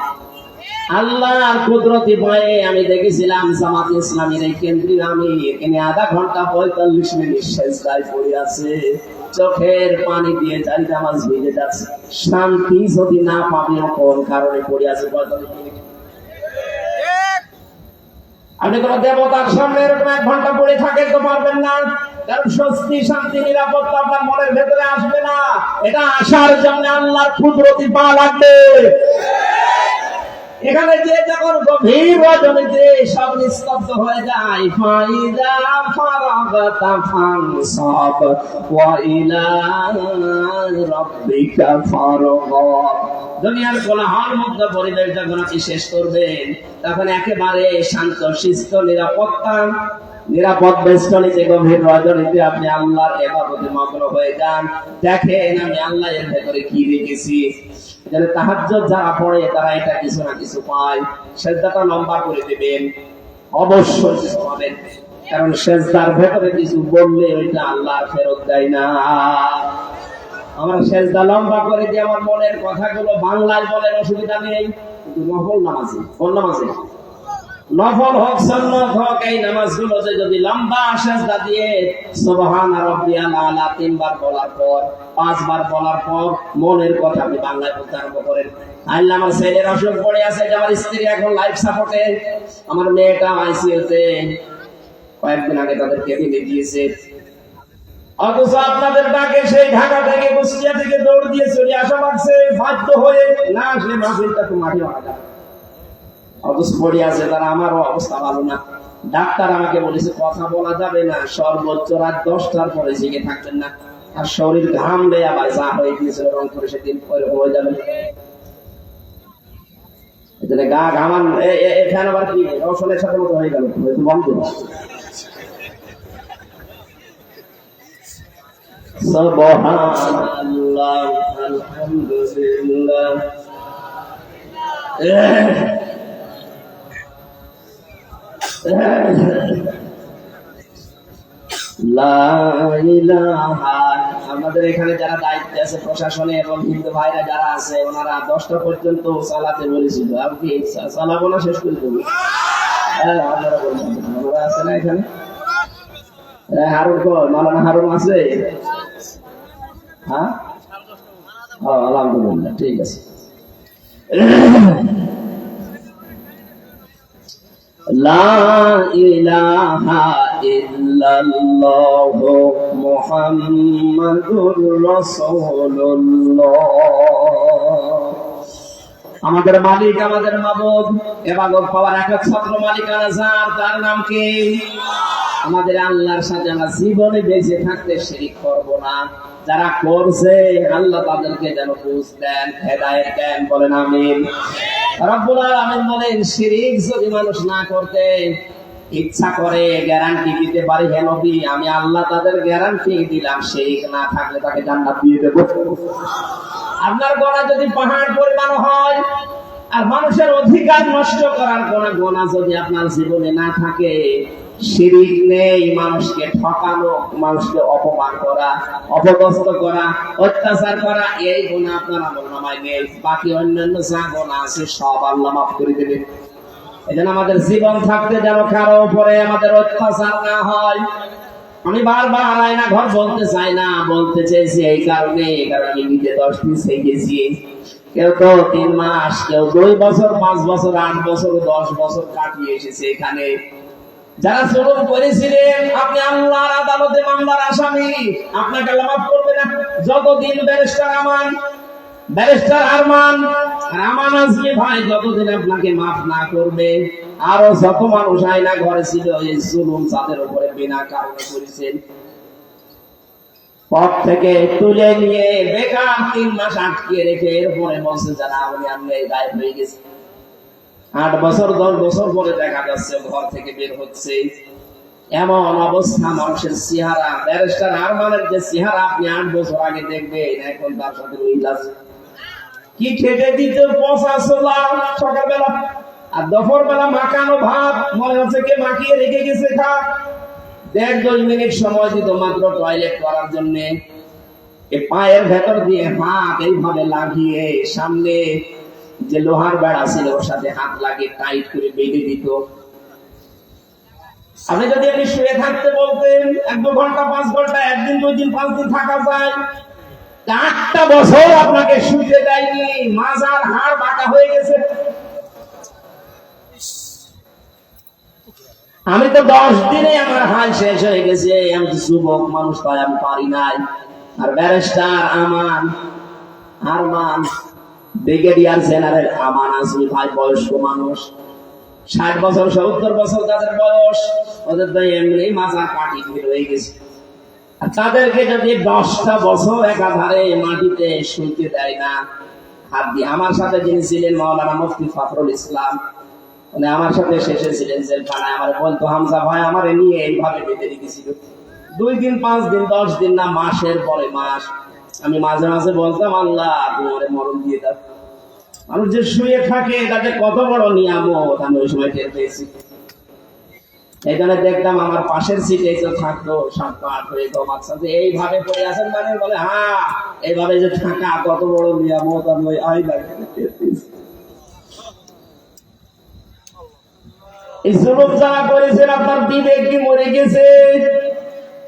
আল্লাহর কুদরতি পায়ে আমি দেখেছিলাম জামাত ইসলামীর এই কেন্দ্রীয় আমি এখানে আধা ঘন্টা 45 মিনিট সেজদায় পড়ে আছে, চোখের পানি দিয়ে চারি নামাজ ভিজে যাচ্ছে। শান্তি যদি না পাবে কোন কারণে পড়ে আছে 45 মিনিট? আপনি কোন দেবতার সামনে এরকম 1 ঘন্টা পড়ে থাকেন তো পারবেন না, কারণ স্বস্তি শান্তি নিরাপত্তা আপনার মনের ভেতরে আসবে না। এটা আসার জন্য আল্লাহর কুদরতি পা লাগবে। এখানে যে যখন গভীর রজনীতে সব নিস্তব্ধ হয়ে যায়, ফাইদা ফারাগতা ফানসাব ওয়া ইলা রাব্বিকা ফারগাব। দুনিয়ার কোলাহল মুক্ত পরিবেশ যখন আপনি শেষ করবেন, তখন একেবারে শান্ত শিষ্ট নিরাপদ বেষ্টনীতে গভীর রজনীতে আপনি আল্লাহর ইবাদতে মগ্ন হয়ে যান। দেখেন আমি আল্লাহ এর ভেতরে কি রেখেছি। যারা তাহাজ্জুদ যারা পড়ে তারা এটা কিছু না কিছু পায়। সেজদাটা লম্বা করে দেবেন, অবশ্যই কিছু পাবেন, কারণ সেজদার ভেতরে কিছু বললে ওইটা আল্লাহ ফেরত দেয় না। আমরা সেজদা লম্বা করে দিয়ে আমার মনের কথাগুলো বাংলায় বলেন, অসুবিধা নেই, কিন্তু নফল নামাজে, কোন নামাজে? নফল হোক সুন্নাত হোক, এই নামাজগুলো যদি লম্বা সেজদা দিয়ে সুবহান রাব্বিয়াল আলা 3 বার বলার পর 5 বার বলার পর মনের কথা আপনি বাংলায় বলতে আরম্ভ করেন। আল্লাহ, আমার ছেলের অসুখ পড়ে আছে, আমার স্ত্রী এখন লাইফ সাপোর্টে, আমার মেয়েটা আইসিইউতে, কয়েকদিন আগে তাদের কেবিনে দিয়েছে, অথচ আপনাদের ডাকে সেই ঢাকা থেকে কুষ্টিয়া থেকে দৌড় দিয়ে চলে আসা লাগছে বাধ্য হয়ে, না আসলে মাহফিলটা তো মাটি ভাঙা, অথচ পড়ে আছে তারা। আমারও অবস্থা ভালো না, ডাক্তার আমাকে বলেছে কথা বলা যাবে না, সর্বোচ্চ রাত 10টার পরে জেগে থাকবেন না, আর শরীর ঘামলে আবার যা হয়ে গিয়েছিল রং করে সেদিন হয়ে যাবে। গা ঘামান ফ্যান আবার কি রসনের সাথে মতো হয়ে গেল, বন্ধ। সুবহানাল্লাহ, আলহামদুলিল্লাহ, লা ইলাহা। আমাদের এখানে যারা দায়িত্বে আছে প্রশাসনে এবং হিন্দু ভাইরা যারা আছে, ওনারা 10টা পর্যন্ত চালাতে বলেছিল, আর কি চালাবো না, শেষ করে দেবো। আপনারা বলছেন ওনারা আছে না এখানে? হারুন কর, মাওলানা হারুন আছে? হ্যাঁ, আলহামদুলিল্লাহ, ঠিক আছে। লা ইলাহা ইল্লাল্লাহ মুহাম্মাদুর রাসূলুল্লাহ। আমাদের মালিক, আমাদের মাবুদ, ইবাদত পাওয়ার একমাত্র মালিকানা যার, তার নাম কি? আমাদের আল্লাহর সাথে আমরা জীবনে বেঁচে থাকতে শিরক করব না। যারা করছে আল্লাহ তাদেরকে যেন বুঝ দেন, হেদায়েত দেন, বলেন আমিন। রব্বুল আলামিন বলেন, শিরক যদি মানুষ না করতে ইচ্ছা করে গ্যারান্টি দিতে পারি, হে নবী, আমি আল্লাহ তাদের গ্যারান্টি দিলাম, শিরক না থাকলে তাকে জান্নাত দিয়ে দেব। আপনার গোনা যদি পাহাড় পরিমাণ হয়, আর মানুষের অধিকার নষ্ট করার কোন গোনা যদি আপনার জীবনে না থাকে, শিরক নেই, মানুষকে ঠকানো, মানুষকে অপমান করা, অপদস্থ করা, অত্যাচার করা, এই গুনাহ আপনার আমলনামায় নেই। বাকি অন্যান্য যা গুনাহ আছে সব আল্লাহ মাফ করে দেবে। এজন্য আমাদের জীবন থাকতে যেন কারো উপরে আমাদের অত্যাচার না হয়। আমি বারবার আয়না ঘর বলতে চাই না, বলতে চেয়েছি এই কারণে, কারণ আমি নিজে 10 দিন সেই গেছি। কেউ তো 3 মাস, কেউ 2 বছর, 5 বছর, 8 বছর, 10 বছর কাটিয়ে এসেছে এখানে। যারা জুলুম করেছিলেন, আপনি আল্লাহর আদালতে মামলার আসামি, আপনাকে আল্লাহ মাফ করবে না। যতদিন ব্যারিস্টার আরমান আর আমান আজমি ভাই যতদিন আপনাকে মাফ না করবে, আরো যত মানুষ আয়না ঘরে ছিল এই জুলুম তাদের উপরে বিনা কারণে করেছেন, পথ থেকে তুলে নিয়ে বেকার 3 মাস আটকে রেখে এরপরে বলছে যারা আমি গায়েব হয়ে গেছে। 8 বছর 10 বছর পরে দেখা যাচ্ছে ঘর থেকে বের হচ্ছে। এমন অবস্থা মানুষের চেহারা, ব্যারিস্টার আরমানের যে চেহারা আপনি 8 বছর আগে দেখবেন, এখন তার সাথে মিল আছে। কি খেতে দিত পচা ছোলা সকালবেলা, আর দুপুর বেলা মাখানো ভাত, মনে হচ্ছে কে মাখিয়ে রেখে গেছে খা। 1.5-2 মিনিট সময় দিত মাত্র টয়লেট করার জন্য। এই পায়ের ভেতর দিয়ে হাত এইভাবে লাগিয়ে সামনে যে লোহার বেড়া ছিল ওর সাথে হাত লাগিয়ে টাইট করে বেঁধে দিত। আপনি যদি আপনি শুয়ে থাকতে বলতেন 1-2 ঘন্টা, 5 ঘন্টা, 1 দিন, 2 দিন, 5 দিন থাকা যায়। 8টা বছর আপনাকে শুতে দেয়নি, মাজার হাড় বাঁকা হয়ে গেছে। আমি তো 10 দিনে আমার হাল শেষ হয়ে গেছে। আমি তো যুবক মানুষ, তাই আমি পারি নাই। আর ব্যারিস্টার আরমান, ব্রিগেডিয়ার জেনারেল আমান আজমি ভাই বয়স্ক মানুষ, 60 বছর 70 বছর যাদের বয়স, ওদের তো এমনি মাথা কাটি হয়ে গেছে। আর তাদেরকে যদি 10টা বছর একাধারে মাটিতে শুনতে দেয় না হাত দিয়ে। আমার সাথে যিনি ছিলেন মাওলানা মুফতি ফখরুল ইসলাম, মানে আমার সাথে শেষে ছিলেন জেলখানায়, আমার বলতো হামজা ভাই আমার নিয়ে এইভাবে বেঁধে রেখেছিল। 2 দিন, 5 দিন, 10 দিন না, মাসের পরে মাস। আমি মাঝে মাঝে বলতাম আল্লাহ তুমি আমারে মরণ দিয়ে দাও। মানুষ যে শুয়ে থাকে তাদের কত বড় নিয়ামত আমি ওই সময় টের পেয়েছি। এখানে দেখতাম আমার পাশের সিটে তো থাকতো 7-8 হয়ে তো বাচ্চা যে এইভাবে পড়ে আছেন, মানে বলে হ্যাঁ এইভাবে যে থাকা কত বড় নিয়ামত আমি ওই আই লাগে টের পেয়েছি। এই জুলুম যারা করেছেন আপনার বিবেক কি মরে গেছে?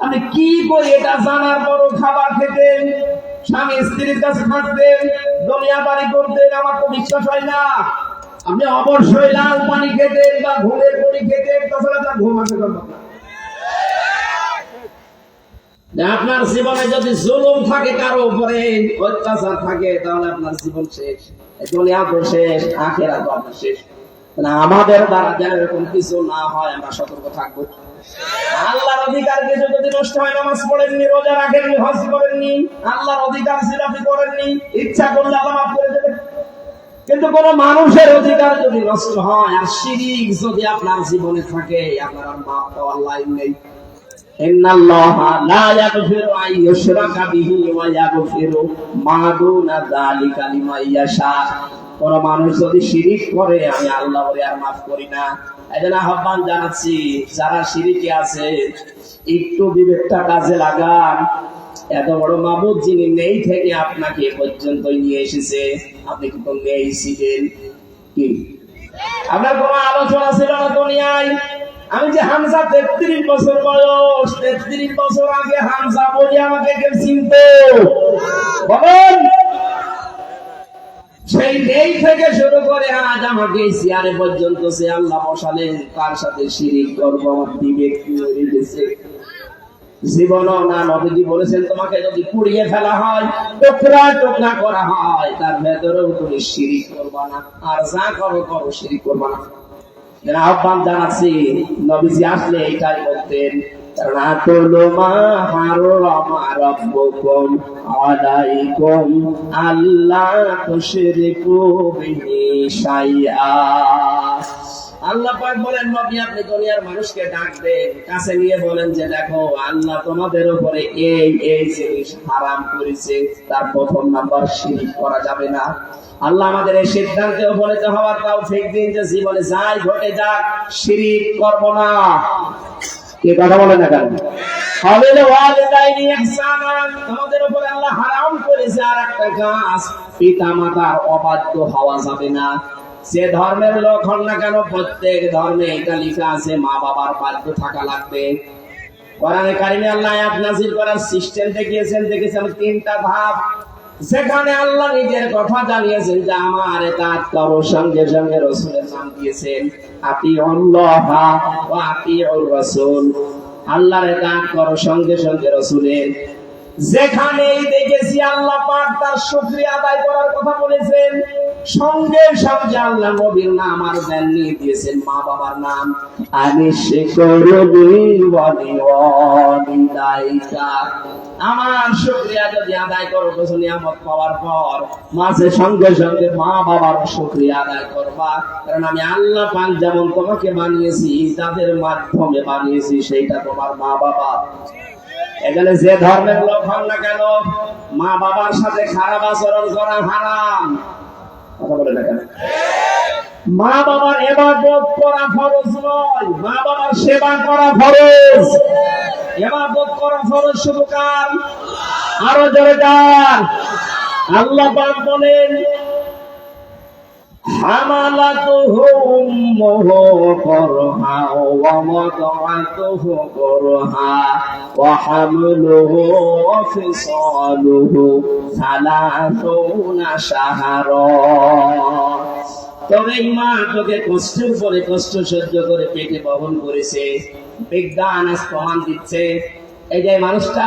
আমি কি করি এটা জানার পরও খাবার খেতেন, স্বামী স্ত্রীর কাছে থাকতেন, দুনিয়া বাড়ি করতেন, আমার তো বিশ্বাস হয় না। আপনি অবশ্যই লাল পানি খেতেন বা ঘুমের বড়ি খেতেন, তাছাড়া তার ঘুম আসে না। আপনার জীবনে যদি জুলুম থাকে, কারো উপরে অত্যাচার থাকে, তাহলে আপনার জীবন শেষ, দুনিয়া তো শেষ, আখিরাত তো আপনার শেষ। আমাদের দ্বারা যেন এরকম কিছু না হয়, আমরা সতর্ক থাকবো। আল্লাহর অধিকার কিছু যদি নষ্ট হয়, নামাজ পড়েননি, রোজা রাখেননি, হজ করেননি, আল্লাহর অধিকার ছিল আপনি করেননি, ইচ্ছা করলে আল্লাহ মাফ করে দেবেন। কিন্তু কোন মানুষের অধিকার যদি নষ্ট হয় আর শিরক যদি আপনার জীবনে থাকে, আপনার আর মাফ পাওয়ার লাইন নেই। ইন্নাল্লাহা লা ইয়াগফিরু আন ইউশরাকা বিহি ওয়া ইয়াগফিরু মা দুনা যালিকা লিমান ইয়াশা। কোন মানুষ যদি শিরক করে, আমি আল্লাহ বলে আর মাফ করি না। এজন্য আহ্বান জানাচ্ছি, যারা শিরকে আছে একটু বিবেকটা কাজে লাগান। এত বড় মাবুদ যিনি নেই থেকে আপনাকে পর্যন্ত নিয়ে এসেছে, আপনি কিন্তু নেই ছিলেন কি? আপনার কোন আলোচনা ছিল না দুনিয়ায়। আমি যে হামজা 33 বছর বয়স, 33 বছর আগে হামজা বলি আমাকে কেউ চিনত? বলেন। সেই নেই থেকে শুরু করে আজ আমাকে চেয়ারে পর্যন্ত সে আল্লাহ বসালেন, তার সাথে শিরিক করব, আমার বিবেক মরে গেছে। জীবনও না, নবীজি বলেছেন তোমাকে যদি পুড়িয়ে ফেলা হয়, টুকরা টুকরা করা হয়, তার ভেতরেও তুমি শিরিক করবা না, আর যা করো করো, শিরিক করবা না। আহ্বান জানাচ্ছি, নবীজি আসলে এটাই বলতেন, আল্লাহ পাক বলেন, নবী আপনি দুনিয়ার মানুষকে ডাক দেন, কাছে নিয়ে বলেন যে দেখো আল্লাহ তোমাদের উপরে এই এই জিনিস হারাম করেছে, তার প্রথম নাম্বার শিরক করা যাবে না। আল্লাহ আমাদের এই সিদ্ধান্তে উপনীত হওয়ার তৌফিক দিন যে জীবনে যাই ঘটে যাক শিরক করব না। কে কথা বলে না কেন? আমাদের উপরে আল্লাহ হারাম করেছে আর একটা কাজ, পিতা মাতার অবাধ্য হওয়া যাবে না। যে ধর্মের লোক হন না কেন, প্রত্যেক ধর্মে এটা লেখা আছে মা বাবার বাধ্য থাকা লাগবে। কোরআনে কারিমে আল্লাহ আয়াত নাযিল করার সিস্টেম দেখিয়েছেন, দেখেছেন 3টা ধাপ, যেখানে আল্লাহ নিজের কথা জানিয়েছেন যে আমার ইতাআত করো, সঙ্গে সঙ্গে রাসূলের নাম দিয়েছেন আতিউল্লাহ ওয়া আতিউর রাসূল। আল্লাহর ইতাআত করো, সঙ্গে সঙ্গে রাসূলের। যেখানেই দেখেছি আল্লাহ পাক তার শুকরিয়া আদায় করার কথা বলেছেন, সঙ্গে সঙ্গে আল্লাহ নবীর নাম আর জানিয়ে দিয়েছেন মা বাবার নাম। আমার শুকরিয়া যদি আদায় করো তো নিয়ামত পাওয়ার পর মাঝে সঙ্গে সঙ্গে মা বাবার শুকরিয়া আদায় করবা, কারণ আমি আল্লাহ পাক যেমন তোমাকে বানিয়েছি, তাদের মাধ্যমে বানিয়েছি, সেইটা তোমার মা বাবা। এখানে যে ধর্মের লোক হন না কেন, মা বাবার সাথে খারাপ আচরণ করা হারাম। কথা বলে না কেন? মা বাবার ইবাদত করা ফরজ নয়, মা বাবার সেবা করা ফরজ। ইবাদত করা ফরজ শুধু কার? আরো জোরে কার? আল্লাহ পাক বলেন হামালাতুহু উম্মুহু কুরহা ওয়া ওয়াদাআতুহু কুরহা ওয়া হামলুহু ওয়া ফিসালুহু 30 শাহরা। তবে মা তোকে কষ্টের পরে কষ্ট সহ্য করে পেটে বহন করেছে। বিজ্ঞান আজ প্রমাণ দিচ্ছে, এই যে মানুষটা,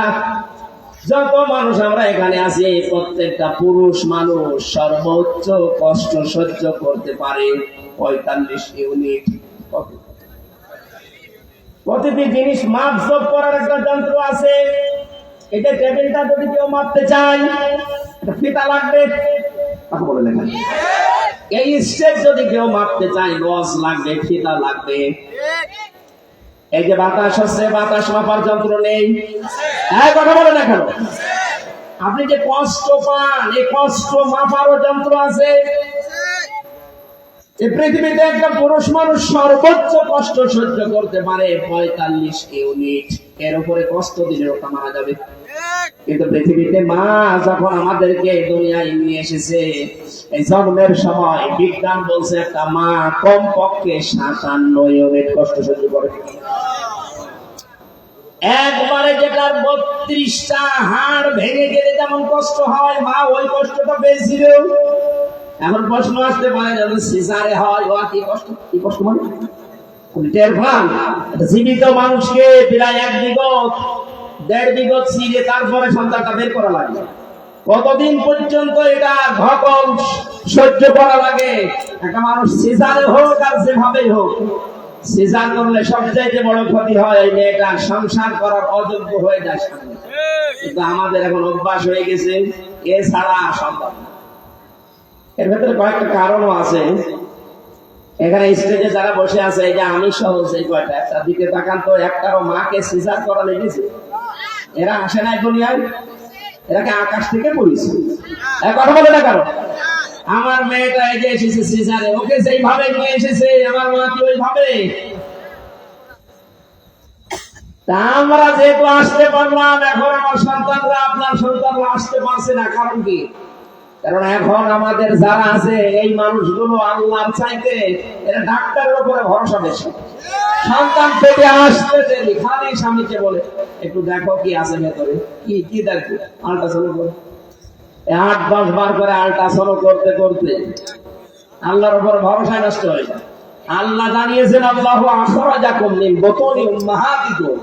যত মানুষ আমরা এখানে আছি, প্রত্যেকটা পুরুষ মানুষ সর্বোচ্চ কষ্ট সহ্য করতে পারে 45 ইউনিট। প্রতিটি জিনিস মাপজোক করার একটা যন্ত্র আছে। এটা টেবিলটা যদি কেউ মাপতে চায়, ফিতা লাগবে। কথা বলে না, এই স্টেপ যদি কেউ মাপতে চায়, গজ লাগবে, ফিতা লাগবে। এই যে বাতাস হচ্ছে, বাতাস মাপার যন্ত্র নেই? কথা বলে না কেন? আপনি যে কষ্ট পান, এই কষ্ট মাপারও যন্ত্র আছে। এই পৃথিবীতে একটা পুরুষ মানুষ সর্বোচ্চ কষ্ট সহ্য করতে পারে 45 ইউনিট। এর উপরে কষ্ট দিলে ওটা মারা যাবে। কিন্তু পৃথিবীতে মা যখন আমাদেরকে এই দুনিয়ায় নিয়ে এসেছে, এই জন্মের সময় বিজ্ঞান বলছে একটা মা কমপক্ষে 57 ইউনিট কষ্ট সহ্য করে। একবারে যেটার 32টা হাড় ভেঙে গেলে যেমন কষ্ট হয়, মা ওই কষ্টটা পেয়েছিল। এখন প্রশ্ন আসতে পারে যখন সিজারে হয়, ও কি কষ্ট, কি কষ্ট মানে টের পান? জীবিত মানুষকে প্রায় 1 বিঘত 1.5 বিঘত ছিঁড়ে তারপরে সন্তানটা বের করা লাগে। কতদিন পর্যন্ত এটা ধকল সহ্য করা লাগে? একটা মানুষ সিজারে হোক আর যেভাবেই হোক, সিজার করলে সবচাইতে বড় ক্ষতি হয় এই মেয়েটা সংসার করার অযোগ্য হয়ে যায় সামনে। কিন্তু আমাদের এখন অভ্যাস হয়ে গেছে এছাড়া সম্ভব না। এর ভেতরে কয়েকটা কারণও আছে। এখানে স্টেজে যারা বসে আছে, এই যে আমি সহ সেই কয়টা, একটা দিকে তাকান তো, একটারও মাকে সিজার করা লেগেছে? এরা আসে নাই দুনিয়ায়, এরাকে আকাশ থেকে পড়েছে। কথা বলে না কারো? আমার মেয়েটা এই যে এসেছে সিজারে, ওকে যেইভাবে নিয়ে এসেছে আমার মা কি ওইভাবে? তা আমরা যেহেতু আসতে পারলাম, এখন আমার সন্তানরা, আপনার সন্তানরা আসতে পারছে না। কারণ কি? কারণ এখন আমাদের যারা আছে এই মানুষগুলো আল্লাহর চাইতে এরা ডাক্তারের উপরে ভরসা বেশি। সন্তান পেটে আসতে দেরি, খালি স্বামীকে বলে একটু দেখো কি আছে ভেতরে, কি কি দেখো, আল্ট্রাসাউন্ড করে 8-10 বার করে আল্ট্রাসাউন্ড করতে করতে আল্লাহর উপর ভরসা নষ্ট হয়ে যায়। আল্লাহ জানিয়েছেন, আল্লাহু আখরাজাকুম মিন বুতুনি উম্মাহাতিকুম,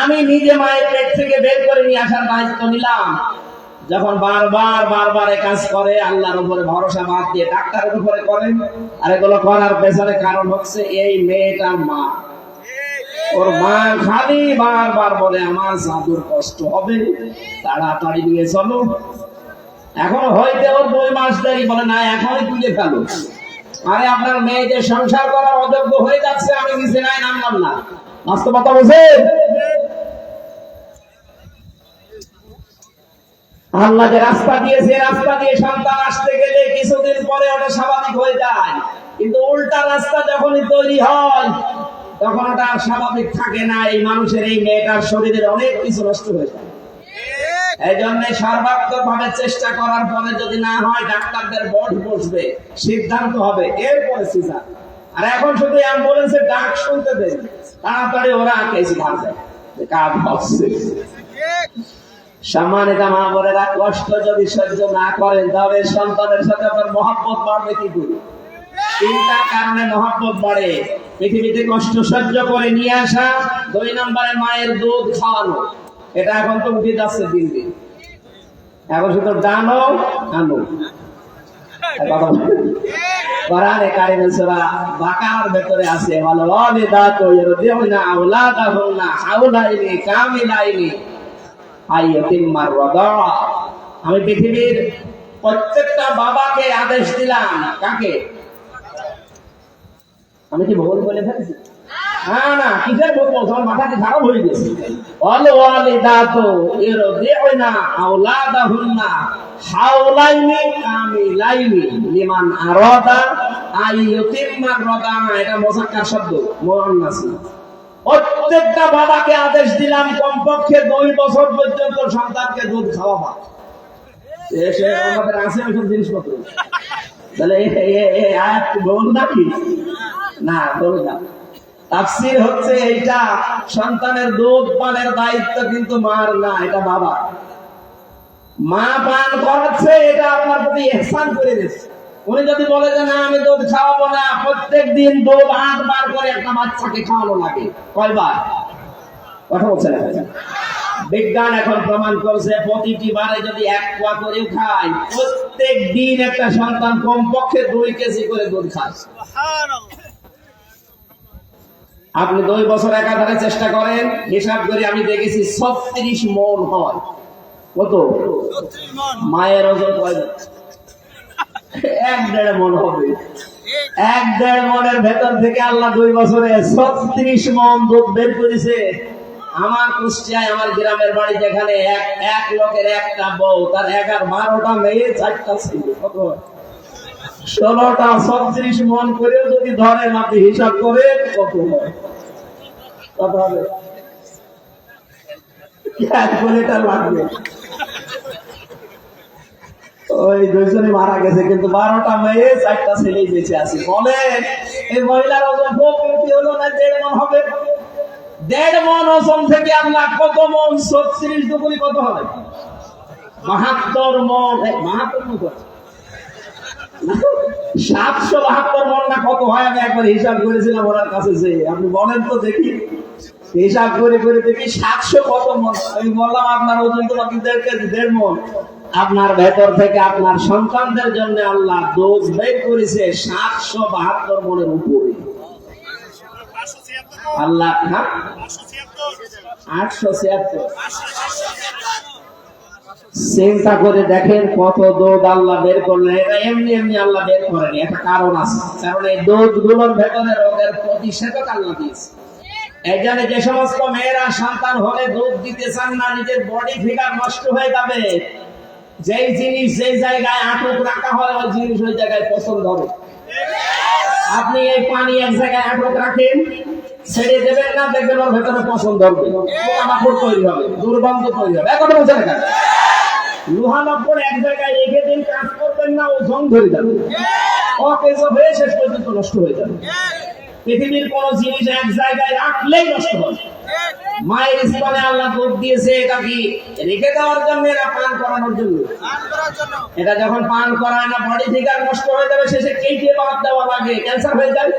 আমি নিজে মায়ের পেট থেকে বের করে নিয়ে আসার দায়িত্ব নিলাম। যখন বারবার কাজ করে, আল্লাহর উপরে ভরসা বাদ দিয়ে ডাক্তারের উপরে করেন, আর এগুলো করার পেছনে কারণ হচ্ছে এই মেয়েটার মা। ওর মা খালি বারবার বলে আমার জাদুর কষ্ট হবে, তাড়াতাড়ি নিয়ে চলো। এখন হয়তো ওর 2 মাস দেরি, বলে না এখনই তুলে ফেলো। আরে আপনার মেয়ে যে সংসার করার অযোগ্য হয়ে যাচ্ছে, আমি নিচে নাই নামলাম না। বাস্তবতা বুঝেন? আল্লাহ যে রাস্তা দিয়েছে, রাস্তা দিয়ে সন্তান আসতে গেলে কিছুদিন পরে ওটা স্বাভাবিক হয়ে যায়। কিন্তু উল্টা রাস্তা যখনই তৈরি হয় তখন ওটা আর স্বাভাবিক থাকে না। এই মানুষের, এই মেয়েটার শরীরের অনেক কিছু নষ্ট হয়ে যায়। এই জন্য সর্বাত্মক ভাবে চেষ্টা করার পরে যদি না হয়, ডাক্তারদের বডি বসবে, সিদ্ধান্ত হবে, এরপরে সিজার। আর এখন শুধু অ্যাম্বুলেন্সের ডাক শুনতে দেন, তাড়াতাড়ি ওরা কেসি ভাঙছে, কাজ হচ্ছে। সম্মানিত মা বোনেরা, কষ্ট যদি সহ্য না করেন তাহলে সন্তানের সাথে আপনার মহব্বত বাড়বে কি করে? 3টা কারণে মহব্বত বাড়ে। পৃথিবীতে কষ্ট সহ্য করে নিয়ে আসা, 2 নম্বরে মায়ের দুধ খাওয়ানো। এটা এখন তো উঠে যাচ্ছে দিন দিন, এখন শুধু ডানো আনো। কোরআনে কারিমে সূরা বাকারার ভেতরে আছে, বলে ওয়ালিদাতু ইরদিউনা আওলাদাহুন্না হাওলাইনি কামিলাইনি আইয়াতিম্মার রাদা। আমি পৃথিবীর প্রত্যেকটা বাবাকে আদেশ দিলাম। কাকে? আমি কি ভুল বলে ফেলেছি? না, কিসের ভুল বলছো? আমার মাথা কি খারাপ হয়ে গেছে? ওয়ালিদাতু ইরদিউনা আওলাদাহুন্না হাওলাইনি কামিলাইনি লিমান আরাদা আইয়াতিম্মার রাদা। এটা মুযাক্কার শব্দ, মুআন্নাস। প্রত্যেকটা বাবাকে আদেশ দিলাম কমপক্ষে 2 বছর পর্যন্ত সন্তানকে দুধ খাওয়াবা। এসে আমাদের আছে ওইসব জিনিসপত্র, তাহলে এই আয়াত বল নাকি? না, বল না। তাফসীর হচ্ছে এইটা, সন্তানের দুধ পানের দায়িত্ব কিন্তু মার না, এটা বাবা। মা পান করাচ্ছে, এটা আপনার প্রতি ইহসান করে দিচ্ছে। উনি যদি বলে যে না আমি দুধ খাওয়াবো না, প্রত্যেক দিন দুধ 8 বার করে একটা বাচ্চাকে খাওয়ানো লাগে। কয়বার? কথা বলছে না? বিজ্ঞান এখন প্রমাণ করছে প্রতিটি বারে যদি 1 কোয়া করে খায়, প্রত্যেক দিন একটা সন্তান কমপক্ষে 2 কেজি করে দুধ খায়। আপনি 2 বছর একাধারে চেষ্টা করেন, হিসাব করে আমি দেখেছি 36 মণ হয়। কত? মায়ের ওজন কয়? 1.5 মণ হবে। 1.5 মণের ভেতর থেকে আল্লাহ 2 বছরে 36 মণ দুধ বের করেছে। আমার কুষ্টিয়ায়, আমার গ্রামের বাড়ি, যেখানে এক লোকের একটা বউ, তার 11-12টা মেয়ে, 4টা ছেলে, কত? 16টা 36 মণ করে যদি ধরেন, আপনি হিসাব করে কত হয়? কত হবে? ক্যালকুলেটর লাগবে। ওই দুইজনে মারা গেছে, কিন্তু 12টা মেয়ে 4টা ছেলে বেঁচে আছে। বলেন এই মহিলার ওজন প্রকৃতি হলো না 1.5 মণ হবে? 1.5 মণ ওজন থেকে আপনার কত মণ? 36 দুগুণি কত হবে? 72 মণ। 72 মণ কত? 772 মণ না কত হয়? আমি একবার হিসাব করেছিলাম ওনার কাছে, যে আপনি বলেন তো দেখি। হিসাব করে করে দেখি 700 কত মণ। আমি বললাম আপনার ওজন তো বাকি 1.5 মণ। আপনার ভেতর থেকে আপনার সন্তানদের জন্য আল্লাহ ডোজ বের করেছে 772 মণের উপরে। আল্লাহ 876। চিন্তা করে দেখেন কত দুধ আল্লাহ বের করলেন। এটা এমনি এমনি আল্লাহ বের করেনি, একটা কারণ আছে। কারণ এই দুধ গুলোর ভেতরে রোগের প্রতিষেধক আল্লাহ দিয়েছে। এই জন্য যে সমস্ত মেয়েরা সন্তান হলে দুধ দিতে চান না, নিজের বডি ফিগার নষ্ট হয়ে যাবে, যেই জিনিস যেই জায়গায় আটক রাখা হয় ওই জিনিস ওই জায়গায় পছন্দ হবে। আপনি এই পানি এক জায়গায় আটক রাখেন, ছেড়ে দেবেন না, দেখবেন ওর ভেতরে পছন্দ হবে, পোকামাকড় তৈরি হবে, দুর্গন্ধ তৈরি হবে। এখন বলছে না, লোহা নব্বর এক জায়গায় রেখে দিন, কাজ করবেন না, ও জং ধরে যাবে, অকেজ হয়ে শেষ পর্যন্ত নষ্ট হয়ে যাবে। পৃথিবীর কোন জিনিস এক জায়গায় রাখলেই নষ্ট হবে। মায়ের স্তনে আল্লাহ দুধ দিয়েছে, এটা কি রেখে দেওয়ার জন্য না পান করানোর জন্য? এটা যখন পান করায় না, বডি ফিগার নষ্ট হয়ে যাবে, শেষে কেটে বাদ দেওয়া লাগে, ক্যান্সার হয়ে যায়।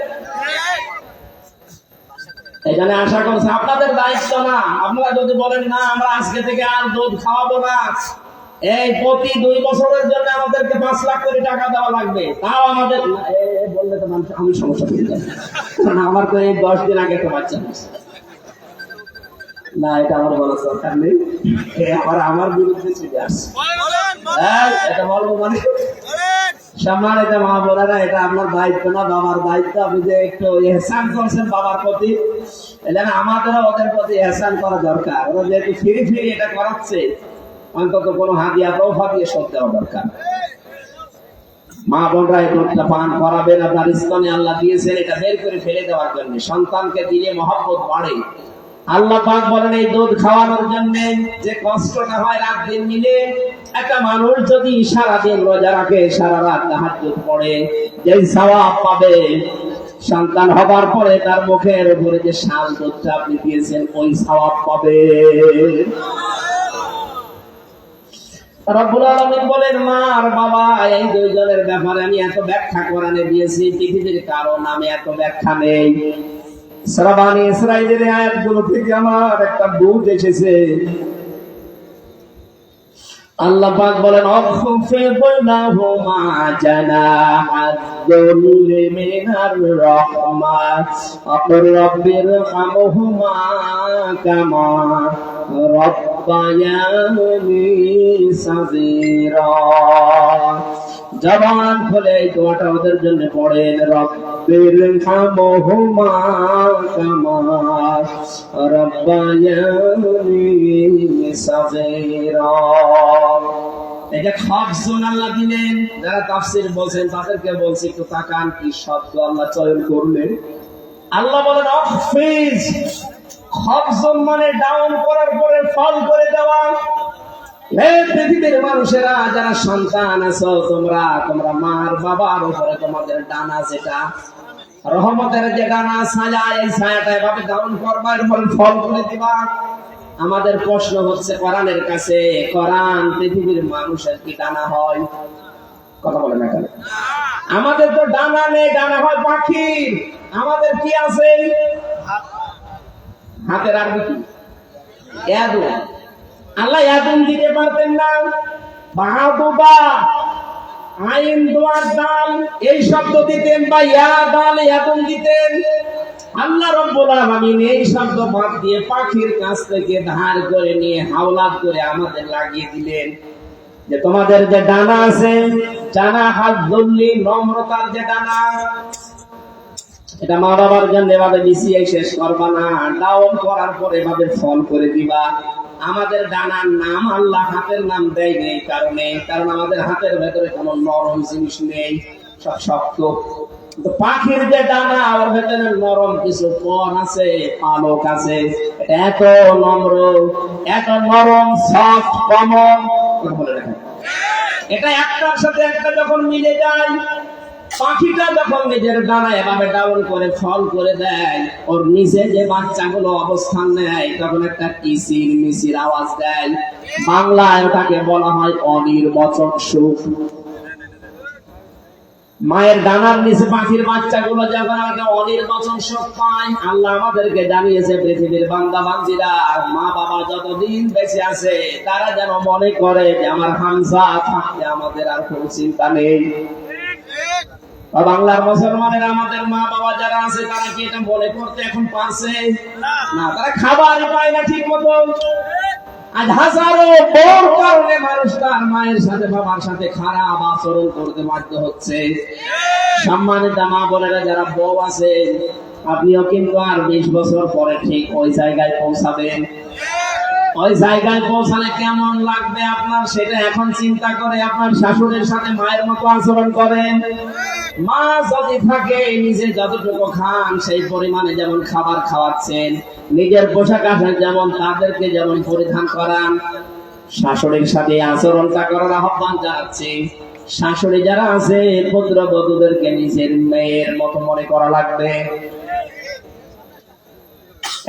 এখানে আশা করছে আপনাদের দায়িত্ব না। আপনারা যদি বলেন না আমরা আজকে থেকে আর দুধ খাওয়াবো না, এই প্রতি 2 বছরের জন্য আমাদেরকে 5 লাখ করে টাকা দেওয়া লাগবে, তাও আমাদের বললে তো মানুষ আমি সমস্যা হয়ে যাবে। কারণ আমার তো এই 10 দিন আগে একটা বাচ্চা হয়েছে। না, এটা আমার বলার দরকার নেই, আমার বিরুদ্ধে চলে আসছে। এটা বলবো মানে সম্মানিত মা বোনেরা, এটা আপনার দায়িত্ব না, বাবার দায়িত্ব। আপনি যে একটু ইহসান করছেন বাবার প্রতি, এটা আমাদেরও ওদের প্রতি ইহসান করা দরকার। ওরা যেহেতু ফ্রি ফ্রি এটা করাচ্ছে, অন্তত কোনো হাদিয়া তৌফা দিয়ে শোধ দেওয়া দরকার। মা বোনরা এই দুধটা পান করাবেন, আপনার স্তনে আল্লাহ দিয়েছেন এটা বের করে ফেলে দেওয়ার জন্য। সন্তানকে দিলে মহব্বত বাড়ে। আল্লাহ পাক বলেন এই দুধ খাওয়ানোর জন্য যে কষ্টটা হয় রাত দিন মিলে, একটা মানুষ যদি সারাদিন রোজা রাখে, সারা রাত তাহাজ্জুদ পড়ে, যে সওয়াব পাবে, সন্তান হবার পরে তার মুখের উপরে যে শাল দুধটা আপনি দিয়েছেন ওই সওয়াব পাবে। রব্বুল আলামিন বলেন মা আর বাবা এই দুইজনের ব্যাপারে আমি এত ব্যাখ্যা কোরআনে দিয়েছি, পৃথিবীর কারণ আমি এত ব্যাখ্যা নেই। সূরা বনী ইসরাঈলের আয়াতগুলো থেকে আমার একটা বুঝ এসেছে। আল্লাহ পাক বলেন আখফিদ লাহুমা জানাহায-যুল্লি মিনার রাহমাহ আকুর রাব্বিরহামহুমা কামা রাব্বায়ানি সাগীরা। জবান খুলে এই দোয়াটা ওদের জন্য পড়েন, রাব্বিরহামহুমা কামা রাব্বায়ানি সাগীরা। এটা খাফজুন আল্লাহ দিলেন। যারা তাফসীর বলছেন তাদেরকে বলছি একটু তাকান কি শব্দ আল্লাহ চয়ন করলেন। আল্লাহ বলেন আখফিজ, খাফজুন মানে ডাউন করার পরে ফল করে দেওয়া। হে পৃথিবীর মানুষেরা, যারা সন্তান আছো, তোমরা মার বাবার উপরে তোমাদের ডানা, যেটা রহমতের যে ডানা ছায়া, এই ছায়াটা এভাবে ডাউন করবা, এরপর ফল করে দিবা। আমাদের প্রশ্ন হচ্ছে কোরআনের কাছে, কোরআন পৃথিবীর মানুষের কি ডানা হয়? কথা বলে না কেন? আমাদের তো ডানা নেই, ডানা হয় পাখির। আমাদের কি আছে? হাতের আরবি কি? ইয়াদুন। আল্লাহ ইয়াদুন দিতে পারতেন না? বাহাদুবা, আইন দোয়ার দাল এই শব্দ দিতেন, বা ইয়া দাল ইয়াদুন দিতেন। আল্লাহ রাব্বুল আলামিন এই শব্দ বাদ দিয়ে পাখির কাছ থেকে ধার করে নিয়ে হাওলাত করে আমাদের লাগিয়ে দিলেন, যে তোমাদের যে ডানা আছে, জানাহায-যুল্লি নম্রতার যে ডানা, এটা মা বাবার জন্য এভাবে বিছিয়ে শেষ করবা না, ডাউন করার পরে এভাবে ফল করে দিবা। আমাদের ডানার নাম আল্লাহ হাতের নাম দেয় নেই কারণ আমাদের হাতের ভেতরে কোনো নরম জিনিস নেই, সব শক্ত। পাখির যে ডানা ওর ভেতরে নরম কিছু কোণ আছে, পালক আছে, এত নম্র, এত নরম, সফট, কমন, বলে রাখেন। এটা একটার সাথে একটা যখন মিলে যায়, পাখিটা যখন নিজের ডানা এভাবে ডাউন করে ফল করে দেয়, ওর নিচে যে বাচ্চাগুলো অবস্থান নেয়, তখন একটা কিচির মিচির আওয়াজ দেয়। বাংলায় ওটাকে বলা হয় অনির্বচন সুখ। মায়ের ডানার নিচে পাখির বাচ্চাগুলো যখন একটা অনির্বচন সুখ পায়, আল্লাহ আমাদেরকে জানিয়েছে পৃথিবীর বান্দা বান্দিরা, মা বাবা যতদিন বেঁচে আছে তারা যেন মনে করে যে আমার হামজা থাকতে আমাদের আর কোনো চিন্তা নেই। বাংলার মুসলমানেরা, আমাদের মা বাবা যারা আছে তারা কি এটা মনে করতে এখন পারছে না? তারা খাবারই পায় না ঠিক মতো। আজ হাজারো বড় কারণে মানুষ তার মায়ের সাথে বাবার সাথে খারাপ আচরণ করতে বাধ্য হচ্ছে। সম্মানিত মা বোনেরা যারা বউ আছে, আপনিও কিন্তু আর 20 বছর পরে ঠিক ওই জায়গায় পৌঁছাবেন। ওই জায়গায় পৌঁছালে কেমন লাগবে আপনার, সেটা এখন চিন্তা করে আপনার শাশুড়ির সাথে মায়ের মতো আচরণ করেন। মা যদি থাকে, নিজে যতটুকু খান সেই পরিমাণে যেমন খাবার খাওয়াচ্ছেন, নিজের পোশাক আশাক যেমন তাদেরকে যেমন পরিধান করান, শাশুড়ির সাথে আচরণটা করার আহ্বান জানাচ্ছি। শাশুড়ি যারা আছে, পুত্রবধূদেরকে নিজের মেয়ের মতো মনে করা লাগবে।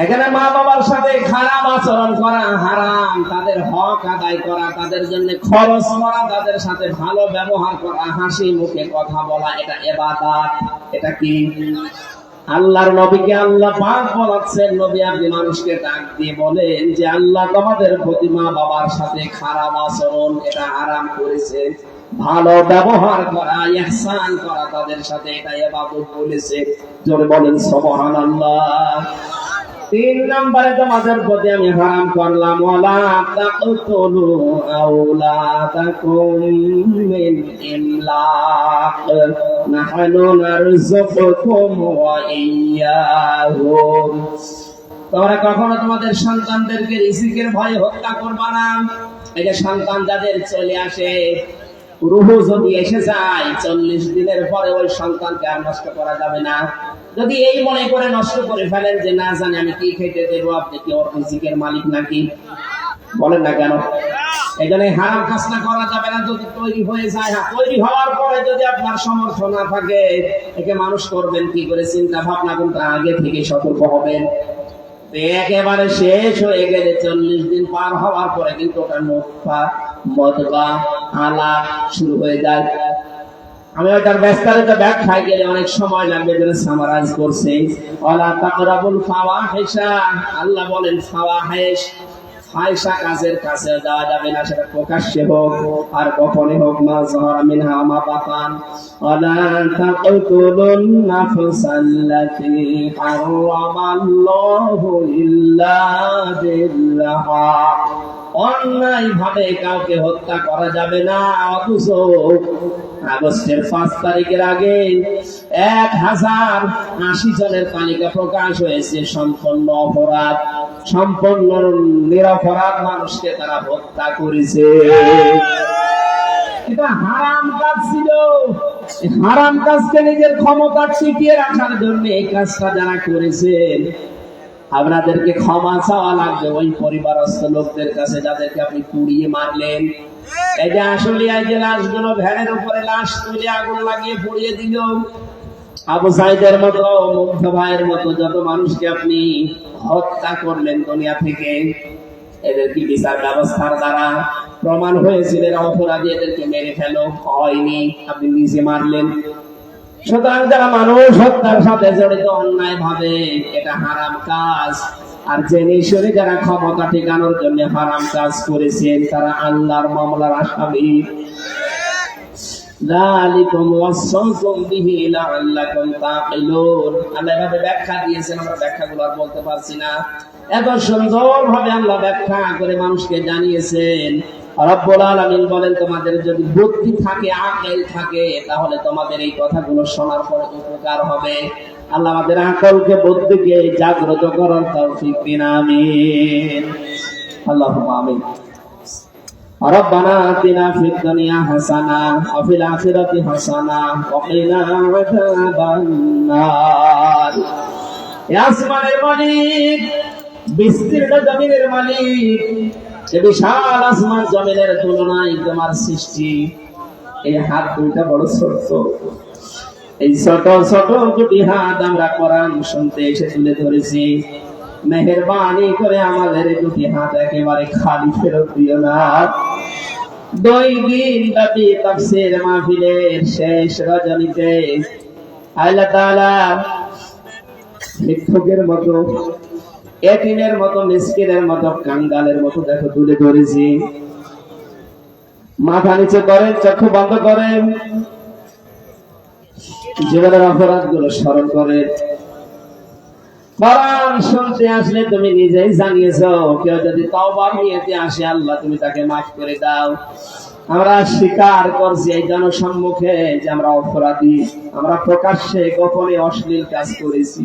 এখানে মা বাবার সাথে খারাপ আচরণ করা হারাম, তাদের হক আদায় করা, তাদের জন্য খরচ করা, তাদের সাথে ভালো ব্যবহার করা, হাসি মুখে কথা বলা, এটা ইবাদত। এটা কি? আল্লাহর নবীকে আল্লাহ পাক বলেছেন, নবী আপনি মানুষকে ডাক দিয়ে বলেন যে আল্লাহ তোমাদের প্রতি মা বাবার সাথে খারাপ আচরণ এটা হারাম করেছে, ভালো ব্যবহার করা, ইহসান করা তাদের সাথে, এটা ইবাদত বলেছে। জোরে বলেন সুবহানাল্লাহ। 3 নম্বরে তোমাদের প্রতি আমি হারাম করলাম, ওয়ালা তাকতুলু আওলাদাকুম মিন ইমলাক নাহনু নারযুকুকুম ওয়া ইয়্যাহুম। তোমরা কখনো তোমাদের সন্তানদেরকে রিজিকের ভয়ে হত্যা করবা না। এই যে সন্তান যাদের চলে আসে, রূহ যদি এসে যায় 40 দিনের পরে ওই সন্তানকে আর নষ্ট করা যাবে না। যদি এই মনে করে নষ্ট করে ফেলেন যে না জানি আমি কি খেতে দেবো, আপনি কি ওর রিজিকের মালিক নাকি? বলেন না কেন? এই জন্য হারাম কাজটা করা যাবে না। যদি তৈরি হয়ে যায়, তৈরি হওয়ার পরে যদি আপনার সামর্থ্য না থাকে, একে মানুষ করবেন কি করে, চিন্তা ভাবনা কিন্তু আগে থেকে সতর্ক হবেন। একেবারে শেষ হয়ে গেলে 40 দিন পার হওয়ার পরে কিন্তু ওটা নুতফা, মদগা, আলাক শুরু হয়ে যায়। আমি ওটার বিস্তারিত ব্যাখ্যায় গেলে অনেক সময় লাগবে, যেন সামারাইজ করছে। ওয়ালা তাকরাবুল ফাওয়াহিশা, আল্লাহ বলেন ফাওয়াহিশ, ফাহিশা কাজের কাছে যাওয়া যাবে না, সেটা প্রকাশ্যে হোক আর গোপনে হোক। মা যাহারা মিনহা মা বাতান। ওয়ালা তাকতুলুন নাফসাল্লাতী হারামাল্লাহু ইল্লা বিল-হক, অন্যায় ভাবে কাউকে হত্যা করা যাবে না। অথচ আগস্টের 5 তারিখের আগে 1080 জনের তালিকা প্রকাশ হয়েছে। সম্পূর্ণ অপরাধ, সম্পূর্ণ নিরপরাধ মানুষকে তারা হত্যা করেছে। এটা হারাম কাজ ছিল। হারাম কাজকে নিজের ক্ষমতা টিকিয়ে রাখার জন্য এই কাজটা যারা করেছেন, আপনাদেরকে ক্ষমা চাওয়া লাগবে ওই পরিবারস্থ লোকদের কাছে যাদেরকে আপনি পুড়িয়ে মারলেন। এই যে আসলে এই যে লাশগুলো ভ্যানের উপরে লাশ তুলে আগুন লাগিয়ে পুড়িয়ে দিল, আবু সাইদের মতো, মুগ্ধ ভাইয়ের মতো যত মানুষকে আপনি হত্যা করলেন দুনিয়া থেকে, এদের কি বিচার ব্যবস্থার দ্বারা প্রমাণ হয়েছিল এরা অপরাধী, এদেরকে মেরে ফেলো? হয়নি, আপনি নিজে মারলেন। সুতরাং যারা মানুষ হত্যার সাথে জড়িত অন্যায় ভাবে, এটা হারাম কাজ। আর জেনে শুনে যারা ক্ষমতা ঠেকানোর জন্য হারাম কাজ করেছেন, তারা আল্লাহর মামলার আসামি। যালিকুম ওয়াসাকুম বিহি লাআল্লাকুম তাকিলুন। আল্লাহ এভাবে ব্যাখ্যা দিয়েছেন, আমরা ব্যাখ্যাগুলো আর বলতে পারছি না। এত সুন্দর ভাবে আল্লাহ ব্যাখ্যা করে মানুষকে জানিয়েছেন। রব্বুল আলামিন বলেন, তোমাদের যদি বুদ্ধি থাকে, আকল থাকে, তাহলে তোমাদের এই কথাগুলো শোনার পরে উপকার হবে। আল্লাহ আমাদের আকলকে, বুদ্ধিকে জাগ্রত করার তৌফিক দিন। আমিন, আল্লাহুম্মা আমিন। ربنا آتنا في الدنيا حسنة وفي الآخرة حسنة وقنا عذاب النار يا আসমানের মালিক বিস্তীর্ণ জমিনের মালিক সে বিশাল আসমান জমিনের তুলনায় তোমার সৃষ্টি এই হাত দুইটা বড় ছোট এই ছোট ছোট দুটি হাত আমরা কোরআন শুনতে এসে তুলে ধরেছি মেহেরবানি করে আমাদের দুটি হাত একেবারে খালি ফেরত দিও না 2 দিন ব্যাপী তাফসীর মাহফিলের শেষ রজনীতে আল্লাহ তাআলা ভিক্ষুকের মতো এতিমের মতো মিসকিনের মতো কাঙ্গালের মতো দেখো তুলে ধরেছি মাথা নিচে করেন চক্ষু বন্ধ করেন জীবনের অপরাধ গুলো স্মরণ করেন কোরআন শুনতে আসলে তুমি নিজেই জানিয়েছো কেউ যদি তওবার নিয়তে আসে আল্লাহ তুমি তাকে মাফ করে দাও আমরা স্বীকার করছি এই জনসম্মুখে যে আমরা অপরাধী আমরা প্রকাশ্যে গোপনে অশ্লীল কাজ করেছি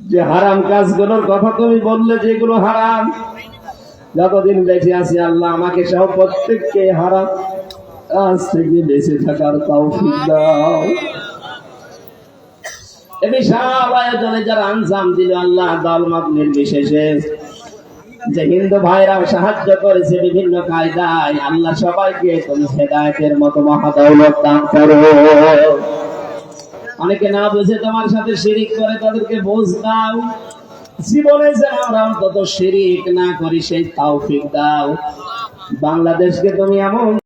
যে হারাম কাজগুলোর কথা তুমি বললে যেগুলো হারাম যতদিন বেঁচে আছি আল্লাহ আমাকে সহ প্রত্যেককে হারাম কাজ থেকে বেঁচে থাকার তৌফিক দাও এই বিশাল আয়োজনে যারা আঞ্জাম দিল আল্লাহ দলমত নির্বিশেষে যে হিন্দু ভাইরা সাহায্য করেছে বিভিন্ন কায়দায় আল্লাহ সবাইকে তুমি হেদায়েতের মতো মহাদৌলত দান করো অনেকে না বুঝে তোমার সাথে শিরিক করে তাদেরকে বুঝ দাও জীবনে যেন আমরা অন্তত শিরিক না করি সেই তৌফিক দাও বাংলাদেশকে তুমি এমন